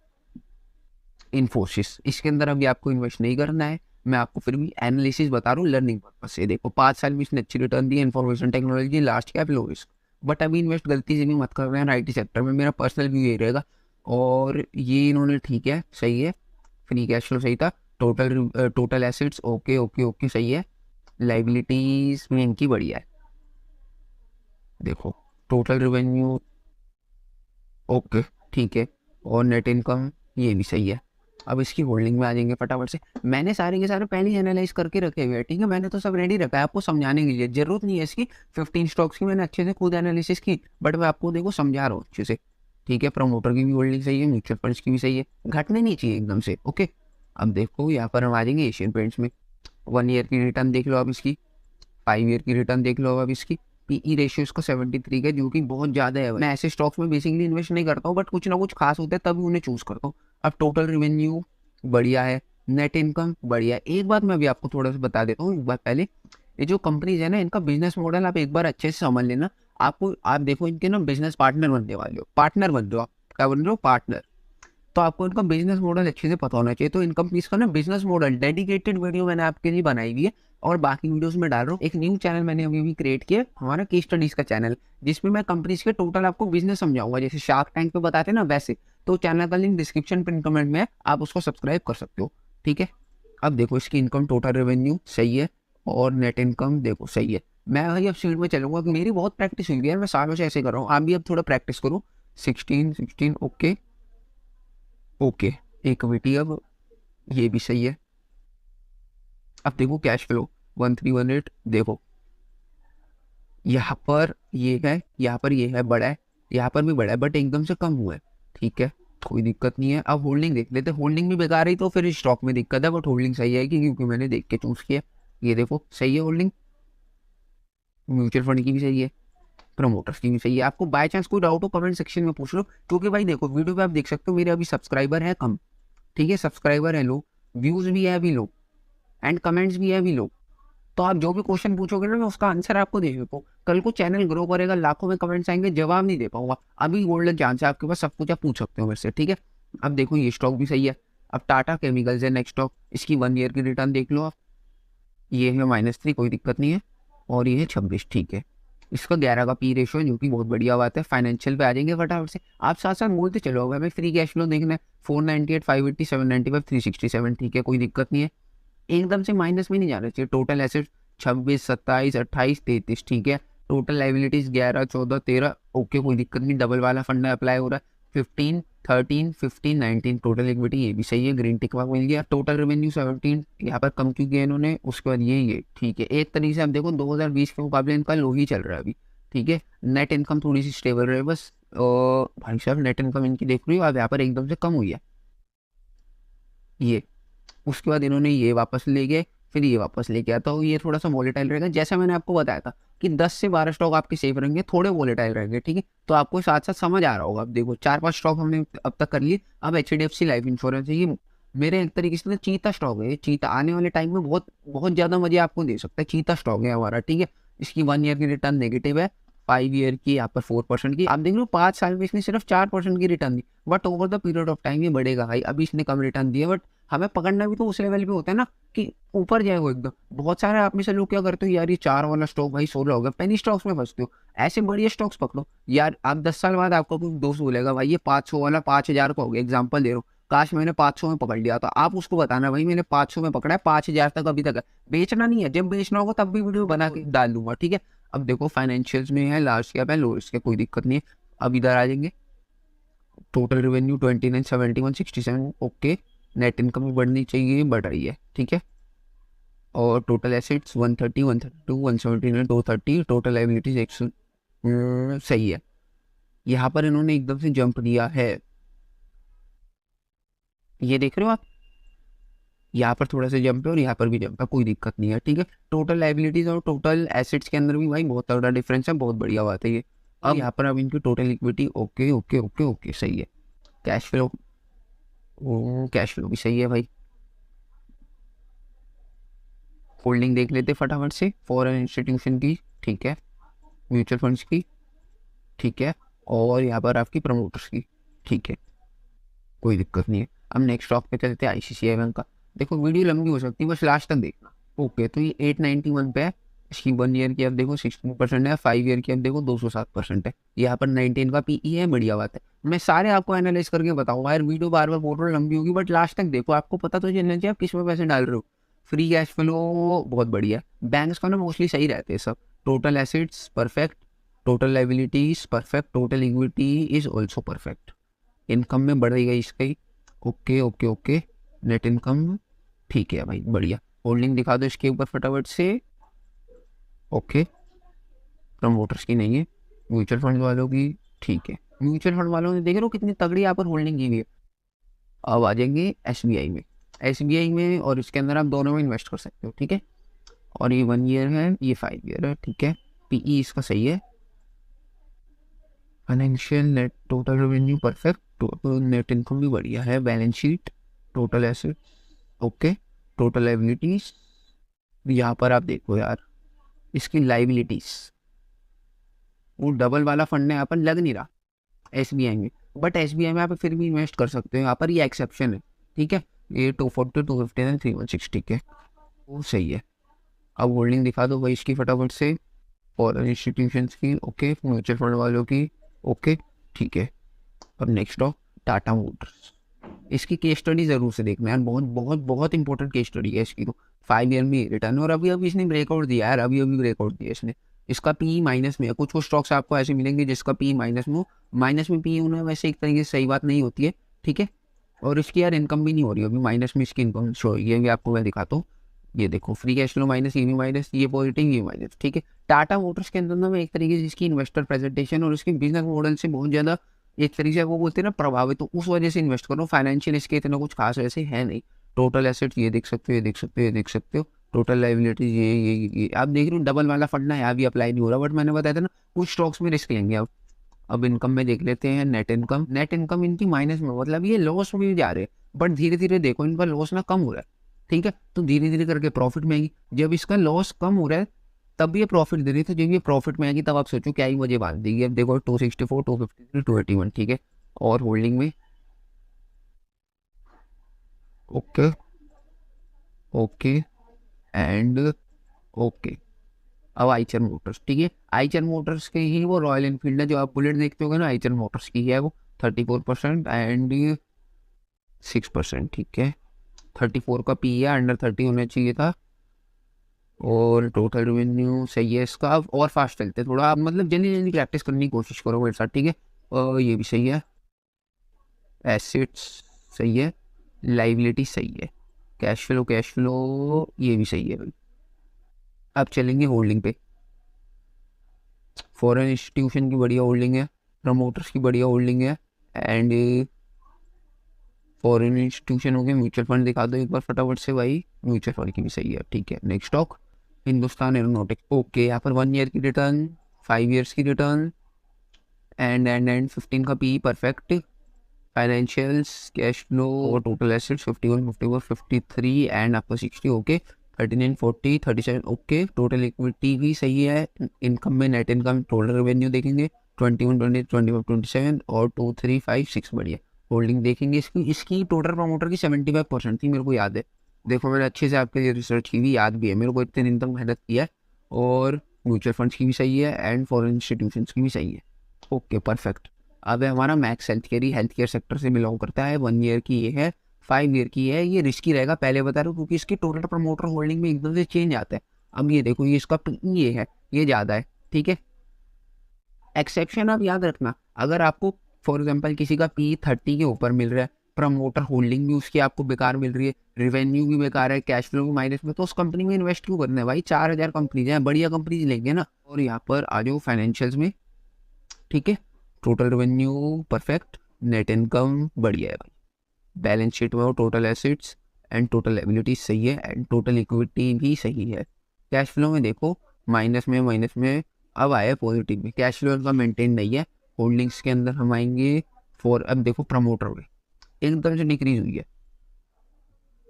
इन्फोसिस। इसके अंदर अभी आपको इन्वेस्ट नहीं करना है, मैं आपको फिर भी एनालिसिस बता रहा हूँ लर्निंग पर्पज से। देखो 5 साल में इसने अच्छी return the, information technology, large cap, low risk, but अभी इन्वेस्ट गलती से भी मत कर रहे हैं आईटी सेक्टर में, मेरा पर्सनल व्यू यही रहेगा। और ये इन्होंने ठीक है, सही है, फ्री कैश फ्लो सही था, total assets okay okay okay सही है, लाइबिलिटीज में इनकी बढ़िया है। देखो टोटल रेवेन्यू ओके ठीक है, और नेट इनकम ये भी सही है। अब इसकी होल्डिंग में आ जाएंगे फटाफट से। मैंने सारे के सारे पहले ही एनालाइज करके रखे हुए हैं, ठीक है, मैंने तो सब रेडी रखा है आपको समझाने के लिए, जरूरत नहीं है इसकी 15 स्टॉक्स की, मैंने अच्छे से खुद एनालिसिस की, बट मैं आपको देखो समझा रहा हूँ अच्छे से, ठीक है। प्रमोटर की भी होल्डिंग सही है, म्यूचुअल फंड्स की भी सही है, घटने नहीं चाहिए एकदम से, ओके। अब देखो यहाँ पर हम आ जाएंगे एशियन पेंट्स में। 1 ईयर की रिटर्न देख लो अब इसकी, 5 ईयर की रिटर्न देख लो अब इसकी। पीई रेशियो इसका 73 का, जो कि बहुत ज़्यादा है। मैं ऐसे स्टॉक्स में बेसिकली इन्वेस्ट नहीं करता हूँ, बट कुछ ना कुछ खास होता है तभी उन्हें चूज करता हूँ। अब टोटल रेवेन्यू बढ़िया है, नेट इनकम बढ़िया है। एक बात मैं अभी आपको थोड़ा सा बता देता हूँ, एक बार पहले, ये जो कंपनीज है ना, इनका बिजनेस मॉडल आप एक बार अच्छे से समझ लेना। आपको आप देखो इनके ना बिजनेस पार्टनर बनने वाले हो, पार्टनर बन रहे हो आप, क्या बन रहे हो, पार्टनर। तो आपको इनका बिजनेस मॉडल अच्छे से पता होना चाहिए। तो इन कंपनीज का ना बिजनेस मॉडल डेडिकेटेड वीडियो मैंने आपके लिए बनाई हुई है, और बाकी वीडियोस में डाल रहा हूँ। एक न्यू चैनल मैंने अभी भी क्रिएट किया, हमारा केस स्टडीज का चैनल, जिसमें मैं कंपनीज के टोटल आपको बिजनेस समझाऊंगा, जैसे शार्क टैंक पे बताते हैं ना वैसे। तो चैनल का लिंक डिस्क्रिप्शन पिन कमेंट में है, आप उसको सब्सक्राइब कर सकते हो, ठीक है। अब देखो इसकी इनकम, टोटल रेवेन्यू सही है, और नेट इनकम देखो सही है। मैं भाई अब स्पीड में चलूंगा, मेरी बहुत प्रैक्टिस हुई है, मैं सालों से ऐसे कर रहा हूँ, आप भी अब थोड़ा प्रैक्टिस करो। 16 ओके ओके, इक्विटी अब ये भी सही है। अब देखो कैश फ्लो 1318, देखो यहाँ पर ये है, यहाँ पर ये है, बड़ा है, यहाँ पर भी बड़ा है, बट एकदम से कम हुआ है, ठीक है, कोई दिक्कत नहीं है। अब होल्डिंग देख लेते, होल्डिंग भी बेकार है तो फिर स्टॉक में दिक्कत है, बट होल्डिंग सही है क्योंकि मैंने देख के चूज किया। ये देखो सही है होल्डिंग, म्यूचुअल फंड की भी सही है, प्रमोटर्स की भी सही है। आपको बाय चांस कोई डाउट हो कमेंट सेक्शन में पूछ लो, क्योंकि भाई देखो वीडियो पे आप देख सकते हो मेरे अभी सब्सक्राइबर है कम, ठीक है, सब्सक्राइबर है लो, व्यूज भी है अभी लो, एंड कमेंट्स भी है अभी लो। तो आप जो भी क्वेश्चन पूछोगे ना, मैं उसका आंसर आपको दे सकूँ। कल को चैनल ग्रो करेगा, लाखों में कमेंट्स आएंगे, जवाब नहीं दे पाऊंगा। अभी गोल्डन चांस है आपके पास, सब कुछ आप पूछ सकते हो मेरे से, ठीक है। अब देखो ये स्टॉक भी सही है। अब टाटा केमिकल्स है नेक्स्ट स्टॉक, इसकी 1 ईयर की रिटर्न देख लो आप, ये है -3, कोई दिक्कत नहीं है, और ये है 26, ठीक है। इसका 11 का पी रेशो है, जो कि बहुत बढ़िया बात है। फाइनेंशियल पे आ जाएंगे फटाफट से, आप साथ साथ बोलते चलो। हमें फ्री कैश फ्लो देखना है, 498, 580, 795, 367, ठीक है, कोई दिक्कत नहीं है। एकदम से माइनस में नहीं जाना चाहिए। टोटल एसेट 26, 27, 28, 33, ठीक है। टोटल लाइबिलिटीज 11, 14, 13, ओके, कोई दिक्कत नहीं। डबल वाला फंड अप्लाई हो रहा है। 15, 13, 15, 19, टोटल इक्विटी ये भी सही है, ग्रीन टिक मार्क मिल गया। टोटल रेवेन्यू 17, यहाँ पर कम क्यों किया इन्होंने, उसके बाद ये ठीक है। एक तरीके से आप देखो 2020 के मुकाबले इनका लो ही चल रहा है अभी, ठीक है। नेट इनकम थोड़ी सी स्टेबल रहे बस। भाई साहब नेट इनकम इनकी देख रही हो आप, यहाँ पर एकदम से कम हुई है ये। उसके बाद इन्होंने ये वापस ले गए, फिर ये वापस लेके आता हो, ये थोड़ा सा वॉलेटाइल रहेगा। जैसा मैंने आपको बताया था कि 10 से 12 स्टॉक आपके सेफ रहेंगे, थोड़े वॉलेटाइल रहेंगे, ठीक है। तो आपको साथ साथ समझ आ रहा होगा। अब देखो 4-5 स्टॉक हमने अब तक कर लिए। अब HDFC लाइफ इंश्योरेंस है, ये मेरे एक तरीके से चीता स्टॉक है। ये चीता आने वाले टाइम में बहुत बहुत ज़्यादा मजे आपको दे सकता है। चीता स्टॉक है हमारा, ठीक है। इसकी 1 ईयर की रिटर्न नेगेटिव है, 5 ईयर की यहाँ पर 4% की। आप देख लो 5 साल में इसने सिर्फ 4% की return the, but over the period of time ये बढ़ेगा भाई। अभी इसने कम रिटर्न दी है, बट हमें पकड़ना भी तो उस लेवल पे होता है ना कि ऊपर जाए वो एकदम। बहुत सारे आप में से लोग क्या करते हो, यार ये 4 वाला स्टॉक भाई 16 हो गया, पेनी स्टॉक्स में फंसते हो। ऐसे बढ़िया स्टॉक्स पकड़ो यार। आप 10 साल बाद आपको कोई दोस्त बोलेगा भाई ये 500 वाला 5000 का हो गया, एग्जाम्पल दे रहा हूँ, काश मैंने 500 में पकड़ लिया। तो आप उसको बताना भाई मैंने 500 में पकड़ा है, 5000 तक अभी तक है। बेचना नहीं है, जब बेचना होगा तब भी वीडियो बना के डाल दूंगा, ठीक है। अब देखो फाइनेंशियल्स में है, लार्ज कैप है, लो रिस्क है, कोई दिक्कत नहीं है। अब इधर आ जाएंगे, total revenue 29, 71, 67, okay. Net income भी बढ़नी चाहिए, बढ़ रही है, ठीक है। और टोटल एसेट्स 130, 132, 179, 230, टोटल लायबिलिटीज 100, सही है। यहाँ पर इन्होंने एकदम से जंप दिया है, ये देख रहे हो आप, यहाँ पर थोड़ा सा जंप है और यहाँ पर भी जंप है, कोई दिक्कत नहीं है, ठीक है। टोटल लायबिलिटीज और टोटल एसेट्स के अंदर भी भाई बहुत तगड़ा डिफरेंस है, बहुत बढ़िया बात है ये। अब यहाँ पर अब इनकी total equity okay okay okay okay सही है। कैश फ्लो कैश फ्लो भी सही है भाई। होल्डिंग देख लेते फटाफट से, फॉरेन इंस्टीट्यूशन की, ठीक है, म्यूचुअल फंड्स की, ठीक है, और यहाँ पर आपकी प्रमोटर्स की, ठीक है, कोई दिक्कत नहीं है। अब नेक्स्ट स्टॉक पे चलते हैं, आईसीआईसीआई बैंक का। देखो वीडियो लंबी हो सकती है, बस लास्ट तक देखना। ओके, तो ये 891 पे है। इसकी 1 ईयर की आप देखो 16% है, 5 ईयर की आप देखो 207% है। यहाँ पर 19 का पीई है, बढ़िया बात है। मैं सारे आपको एनालाइज करके बताऊंगा यार, वीडियो बार बार बोल रहा हूँ लंबी होगी, बट लास्ट तक देखो, आपको पता तो चलना चाहिए आप किस में पैसे डाल रहे हो। फ्री कैश फ्लो बहुत बढ़िया है बैंक्स का ना, मोस्टली सही रहते हैं सब। Total acids perfect, total liabilities perfect, total equity is also perfect. Income में बढ़ गई इसकी, okay okay okay. Net income ठीक है भाई, बढ़िया। होल्डिंग दिखा दो इसके ऊपर फटाफट से, ओके। प्रमोटर्स की नहीं है, म्यूचुअल फंड वालों की, ठीक है। म्यूचुअल फंड वालों ने देख रहे हो कितनी तगड़ी यहाँ पर होल्डिंग की हुई है। अब आ जाएंगे एसबीआई में। एसबीआई में और इसके अंदर आप दोनों में इन्वेस्ट कर सकते हो, ठीक है। और ये 1 ईयर है, ये 5 ईयर है, ठीक है। पीई इसका सही है। Financial net total revenue perfect, net income भी बढ़िया है। Balance sheet, total asset, okay. Total liabilities, यहाँ पर आप देखो यार, इसकी लाइबिलिटीज वो डबल वाला फंड है, यहाँ पर लग नहीं रहा एसबीआई में, बट एसबीआई में आप फिर भी इन्वेस्ट कर सकते हो, यहाँ पर ये एक्सेप्शन है, ठीक है। ये 240, 250 316, ठीक है, वो सही है। अब होल्डिंग दिखा दो भाई इसकी फटाफट से, फॉरेन इंस्टीट्यूशंस की, ओके, म्यूचुअल फंड वालों की, ओके, ठीक है। अब नेक्स्ट ऑफ टाटा मोटर्स। इसकी केस स्टडी जरूर से देखना यार, बहुत बहुत बहुत इंपॉर्टेंट केस स्टडी है इसकी तो। 5 ईयर में रिटर्न, और अभी अभी इसने ब्रेकआउट दिया यार, अभी अभी ब्रेकआउट दिया इसने। इसका पी माइनस में है, कुछ कुछ स्टॉक्स आपको ऐसे मिलेंगे जिसका पी माइनस में हो। माइनस में पी होना वैसे एक तरीके से सही बात नहीं होती है, ठीक है। और इसकी यार इनकम भी नहीं हो रही अभी, माइनस में इसकी इनकम शो, ये भी आपको मैं दिखाता हूँ। ये देखो, फ्री कैश फ्लो माइनस, ये भी माइनस, ये पॉजिटिव, ये माइनस, ठीक है। टाटा मोटर्स के अंदर ना मैं एक तरीके से इसकी इन्वेस्टर प्रेजेंटेशन और इसके बिजनेस मॉडल से बहुत ज़्यादा एक तरीके से वो बोलते हैं ना प्रभावित, तो उस वजह से इन्वेस्ट करो। फाइनेंशियल इसके इतना कुछ खास ऐसे है नहीं। टोटल एसेट्स ये देख सकते हो, ये देख सकते हो, ये देख सकते हो। टोटल लाइबिलिटीज ये आप देख रहे हो, डबल वाला फंड ना यहाँ भी अप्लाई नहीं हो रहा, बट मैंने बताया था ना कुछ स्टॉक्स में रिस्क लेंगे अब। इनकम में देख लेते हैं, नेट इनकम। नेट इनकम इनकी माइनस में, मतलब ये लॉस में भी जा रहे हैं, बट धीरे धीरे देखो इनका लॉस ना कम हो रहा है, ठीक है। तो धीरे धीरे करके प्रॉफिट में आएगी। जब इसका लॉस कम हो रहा है तब ये प्रॉफिट दे रही है, तो जब ये प्रॉफिट में आएगी तब आप सोचो क्या ही मुझे बांध देगी। अब देखो 264, 253, 281, ठीक है। और होल्डिंग में, ओके ओके एंड ओके। अब आइचर मोटर्स, ठीक है। आइचर मोटर्स के ही वो रॉयल एनफील्ड है जो आप बुलेट देखते हो ना, आइचर मोटर्स की है वो। 34% एंड 6%, ठीक है। 34 का पी है, अंडर 30 होना चाहिए था। और टोटल रेवेन्यू सही है इसका। अब और फास्ट चलते हैं थोड़ा, आप मतलब जल्दी जल्दी प्रैक्टिस करने की कोशिश करो मेरे साथ, ठीक है। और ये भी सही है। एसेट्स सही है, लाइबिलिटी सही है, कैश फ्लो ये भी सही है भाई। अब चलेंगे होल्डिंग पे। फॉरेन इंस्टीट्यूशन की बढ़िया होल्डिंग है, प्रमोटर्स की बढ़िया होल्डिंग है, एंड फॉरेन इंस्टीट्यूशन हो गए। म्यूचुअल फंड दिखा दो एक बार फटाफट से भाई, म्यूचुअल फंड की भी सही है, ठीक है। Next stock Hindustan aeronautics, okay. यहाँ पर 1 ईयर की रिटर्न, 5 ईयर्स की रिटर्न, एंड 15 का P perfect. Financials, cash flow और टोटल एसेट्स 51, 54, 53 एंड आपका 60, ओके। 39, 40, 37, ओके। टोटल इक्विटी भी सही है। इनकम में नेट इनकम, टोटल रेवेन्यू देखेंगे 21, 20, 25, 27 और 2, 3, 5, 6, बढ़िया। होल्डिंग देखेंगे इसकी, टोटल प्रमोटर की 75% थी, मेरे को याद है। देखो मैंने अच्छे से आपके लिए रिसर्च की भी, याद भी है मेरे को, इतने दिन तक मेहनत की है। और म्यूचुअल फंड्स की भी सही है एंड फॉरेन इंस्टीट्यूशंस की भी सही है, ओके परफेक्ट। अब है हमारा मैक्स हेल्थ केयर, ही हेल्थ केयर सेक्टर से बिलोंग करता है। 1 ईयर की ये है, 5 ईयर की है। ये रिस्की रहेगा पहले बता रहा हूँ, क्योंकि इसकी टोटल प्रमोटर होल्डिंग में एकदम से चेंज आता है। अब ये देखो, ये इसका ये है, ये ज़्यादा है, ठीक है। एक्सेप्शन आप याद रखना, अगर आपको फॉर एग्जाम्पल किसी का पी 30 के ऊपर मिल रहा है, प्रमोटर होल्डिंग भी उसकी आपको बेकार मिल रही है, रेवेन्यू भी बेकार है, कैश फ्लो भी माइनस में, तो उस कंपनी में इन्वेस्ट क्यों करना है भाई। 4000 कंपनीज हैं, बढ़िया कंपनीज लेंगे ना। और यहाँ पर आ जाओ फाइनेंशियल्स में, ठीक है। Total revenue perfect, net income बढ़िया है भाई। बैलेंस शीट में वो total assets and total liabilities सही है, एंड टोटल इक्विटी भी सही है। कैश फ्लो में देखो, माइनस में अब आया पॉजिटिव में। कैश फ्लो इनका मेंटेन नहीं है। होल्डिंग्स के अंदर हम आएंगे फॉर, अब देखो प्रमोटर में, एकदम से डिक्रीज हुई है,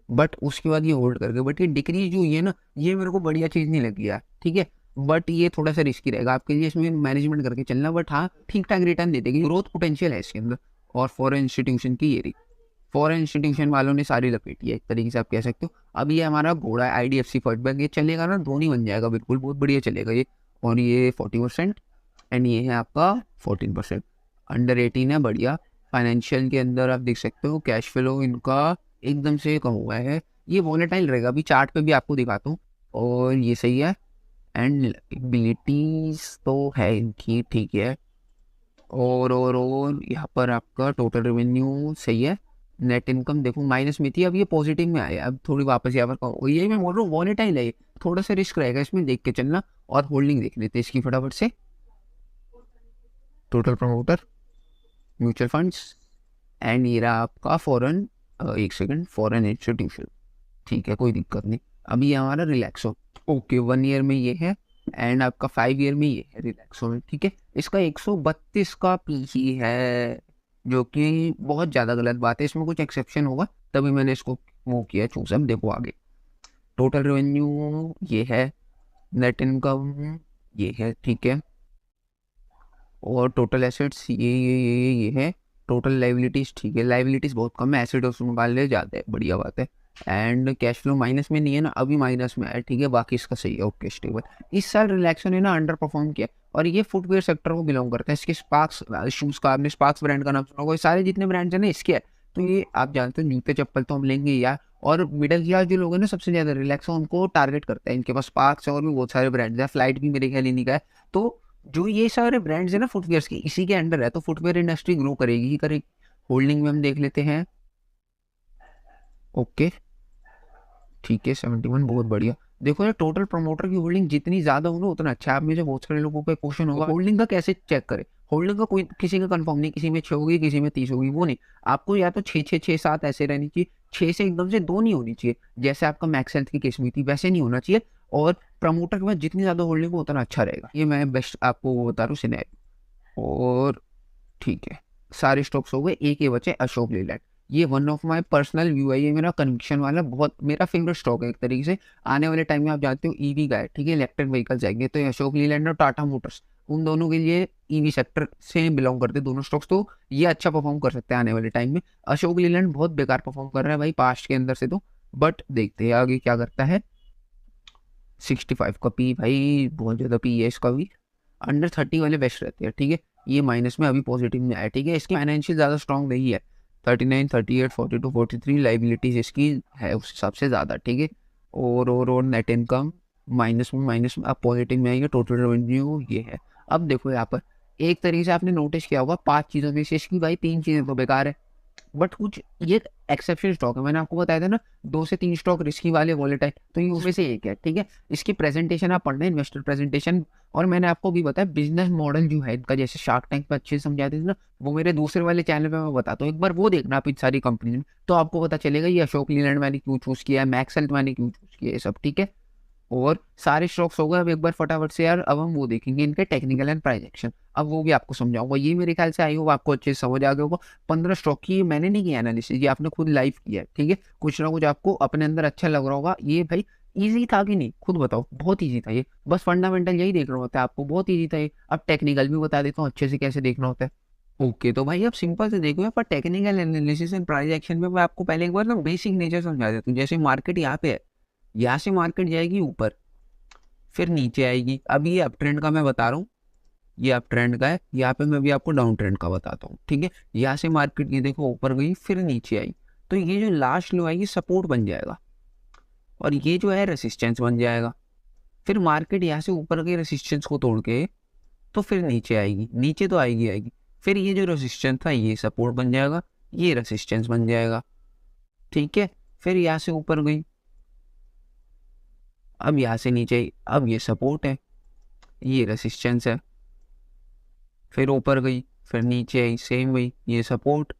बट उसके बाद ये होल्ड कर गए। बट ये डिक्रीज जो हुई है ना, ये मेरे को बढ़िया चीज़ नहीं लगी यार, ठीक है। बट ये थोड़ा सा रिस्की रहेगा आपके लिए, इसमें मैनेजमेंट करके चलना। बट हाँ, ठीक ठाक रिटर्न दे देगी, ग्रोथ पोटेंशियल है इसके अंदर। और फॉरेन इंस्टीट्यूशन की ये रही, फॉरेन इंस्टीट्यूशन वालों ने सारी लपेटी है, एक तरीके से आप कह सकते हो। अब ये हमारा घोड़ा है IDFC फर्स्ट बैंक, ये चलेगा ना, धोनी बन जाएगा बिल्कुल, बहुत बढ़िया चलेगा ये। और ये 40% एंड ये है आपका 14%। अंडर 18 है, बढ़िया। फाइनेंशियल के अंदर आप देख सकते हो कैश फ्लो इनका एकदम से कम हुआ है, ये वॉलेटाइल रहेगा, अभी चार्ट पे भी आपको दिखाता हूँ। और ये सही है, एंड एबिलिटीज तो है इनकी, ठीक है। और यहाँ पर आपका टोटल रेवेन्यू सही है। नेट इनकम देखो माइनस में थी, अब ये पॉजिटिव में आया, अब थोड़ी वापस यहाँ पर, यही मैं बोल रहा हूँ वॉलेटाइल है, थोड़ा सा रिस्क रहेगा इसमें, देख के चलना। और होल्डिंग देख लेते हैं इसकी फटाफट से। Total promoter, mutual funds, and ये रहा आपका फॉरेन, एक सेकंड, फॉरेन इंस्टीट्यूशन, ठीक है, कोई दिक्कत नहीं। अभी ये हमारा रिलैक्सो, ओके, 1 ईयर में ये है, एंड आपका 5 ईयर में ये है रिलैक्सो में, ठीक है। इसका 132 का पीई है, जो कि बहुत ज़्यादा गलत बात है, इसमें कुछ एक्सेप्शन होगा तभी मैंने इसको मूव किया चूज। अब देखो आगे, टोटल रेवेन्यू ये है, नेट इनकम ये है, ठीक है। और टोटल एसेट्स ये है। टोटल लाइबिलिटीज, ठीक है, लाइबिलिटीज बहुत कम है, एसेट उसमें निकालने जाते हैं, बढ़िया बात है। एंड कैश फ्लो माइनस में नहीं है ना, अभी माइनस में है, ठीक है, बाकी इसका सही है, ओके, स्टेबल। इस साल रिलैक्सो ने ना अंडर परफॉर्म किया, और ये फुटवेयर सेक्टर को बिलोंग करता है। इसके स्पार्क्स शूज़ का, आपने स्पार्क्स ब्रांड का नाम सुना होगा, ये सारे जितने ब्रांड्स हैं ना इसके है। तो ये आप जानते हो, जूते चप्पल तो हम लेंगे यार। और मिडिल क्लास जो लोग हैं ना, सबसे ज़्यादा रिलैक्सो उनको टारगेट करता है, इनके पास स्पार्क्स और भी बहुत सारे ब्रांड्स हैं, फ्लाइट भी मेरे ख्याल इन्हीं का है। तो जो ये सारे ब्रांड्स है ना फुटवेयर्स के, इसी के अंडर है, तो फुटवेयर इंडस्ट्री ग्रो करेगी ही करेगी। होल्डिंग में हम देख लेते हैं, ओके, ठीक है, 71, बहुत बढ़िया। देखो यार, टोटल प्रमोटर की होल्डिंग जितनी ज्यादा हो ना उतना अच्छा है। आप में से बहुत सारे लोगों पे क्वेश्चन होगा होल्डिंग का कैसे चेक करें। होल्डिंग का कोई किसी का कंफर्म नहीं, किसी में 6 होगी, किसी में 30 होगी, वो नहीं। आपको या तो 6 6 6 7 ऐसे रहनी चाहिए, 6 से एकदम से 2 नहीं होनी चाहिए, जैसे आपका मैक्स हेल्थ की केस में थी वैसे नहीं होना चाहिए। और प्रमोटर के बाद जितनी ज्यादा होल्डिंग हो उतना अच्छा रहेगा, ये मैं बेस्ट आपको वो बता रहा हूँ सिनेरियो। और ठीक है, सारे स्टॉक्स हो गए, एक ही बचे अशोक लीलैंड। ये one of my personal view है, ये मेरा कन्विक्शन वाला, बहुत मेरा फेवरेट स्टॉक है एक तरीके से। आने वाले टाइम में आप जानते हो ईवी का है, ठीक है, इलेक्ट्रिक व्हीकल जाएंगे, तो ये अशोक लीलैंड और टाटा मोटर्स, उन दोनों के लिए ईवी सेक्टर से बिलोंग करते हैं दोनों स्टॉक्स, तो ये अच्छा परफॉर्म कर सकते हैं आने वाले टाइम में। अशोक लीलैंड बहुत बेकार परफॉर्म कर रहा है भाई पास्ट के अंदर से तो, बट देखते हैं आगे क्या करता है। 65 का पी, भाई बहुत ज़्यादा पी है इसका भी। अंडर 30 वाले बेस्ट रहते हैं, ठीक है। ये माइनस में, अभी पॉजिटिव में आया, ठीक है। इसकी फाइनेंशियल ज़्यादा स्ट्रॉन्ग नहीं है, 39 38 42 43 लाइबिलिटीज इसकी है उस हिसाब से ज़्यादा, ठीक है। और नेट इनकम माइनस में, अब पॉजिटिव में आएगा। टोटल रेवेन्यू ये है। अब देखो यहाँ पर एक तरीके से आपने नोटिस किया होगा 5 चीज़ों में से इसकी भाई 3 चीज़ें तो बेकार है, बट कुछ ये एक्सेप्शन स्टॉक है। मैंने आपको बताया था ना 2 से 3 स्टॉक रिस्की वाले वॉलेटाइल, तो ये उसमें से एक है, ठीक है। इसकी प्रेजेंटेशन आप पढ़ना, इन्वेस्टर प्रेजेंटेशन। और मैंने आपको भी बताया बिजनेस मॉडल जो है इनका, जैसे शार्क टैंक पे अच्छे से समझाते थे ना, वो मेरे दूसरे वाले चैनल पे मैं बताता हूँ, एक बार वो देखना आप इन सारी कंपनी में, तो आपको पता चलेगा ये अशोक लीलैंड मैंने क्यों चूज़ किया है, मैक्स हेल्थ मैंने क्यों चूज़ किया है, सब ठीक है। और सारे स्टॉक्स हो गए, अब एक बार फटाफट से यार अब हम वो देखेंगे इनके टेक्निकल एंड प्राइस एक्शन, अब वो भी आपको समझाऊंगा। ये मेरे ख्याल से आई होगा आपको अच्छे से समझ आ गया होगा। 15 स्टॉक की मैंने नहीं किया एनालिसिस, ये आपने खुद लाइव किया है, ठीक है। कुछ ना कुछ आपको अपने अंदर अच्छा लग रहा होगा। ये भाई इजी था कि नहीं, खुद बताओ। बहुत इजी था ये, बस फंडामेंटल यही देखना होता है आपको, बहुत इजी था ये। अब टेक्निकल भी बता देता हूँ अच्छे से कैसे देखना होता है। ओके, तो भाई अब सिंपल से देखो, पर technical analysis and price action में मैं आपको पहले एक बार ना बेसिक नेचर समझा देता हूँ। जैसे मार्केट यहाँ पे है, यहाँ से मार्केट जाएगी ऊपर, फिर नीचे आएगी। अब ये अप ट्रेंड का मैं बता रहा हूँ, ये अप ट्रेंड का है, यहाँ पे मैं भी आपको डाउन ट्रेंड का बताता हूँ, ठीक है। यहाँ से मार्केट ये देखो ऊपर गई फिर नीचे आई, तो ये जो लास्ट लो आएगी सपोर्ट बन जाएगा, और ये जो है रेसिस्टेंस बन जाएगा। फिर मार्केट यहाँ से ऊपर के रेसिस्टेंस को तोड़ के तो फिर नीचे आएगी, नीचे तो आएगी आएगी, फिर ये जो रेसिस्टेंस था ये सपोर्ट बन जाएगा, ये रेसिस्टेंस बन जाएगा, ठीक है। फिर यहाँ से ऊपर गई, अब यहाँ से नीचे आई, अब ये सपोर्ट है, ये रेसिस्टेंस है। फिर ऊपर गई, फिर नीचे आई, सेम वही, ये सपोर्ट,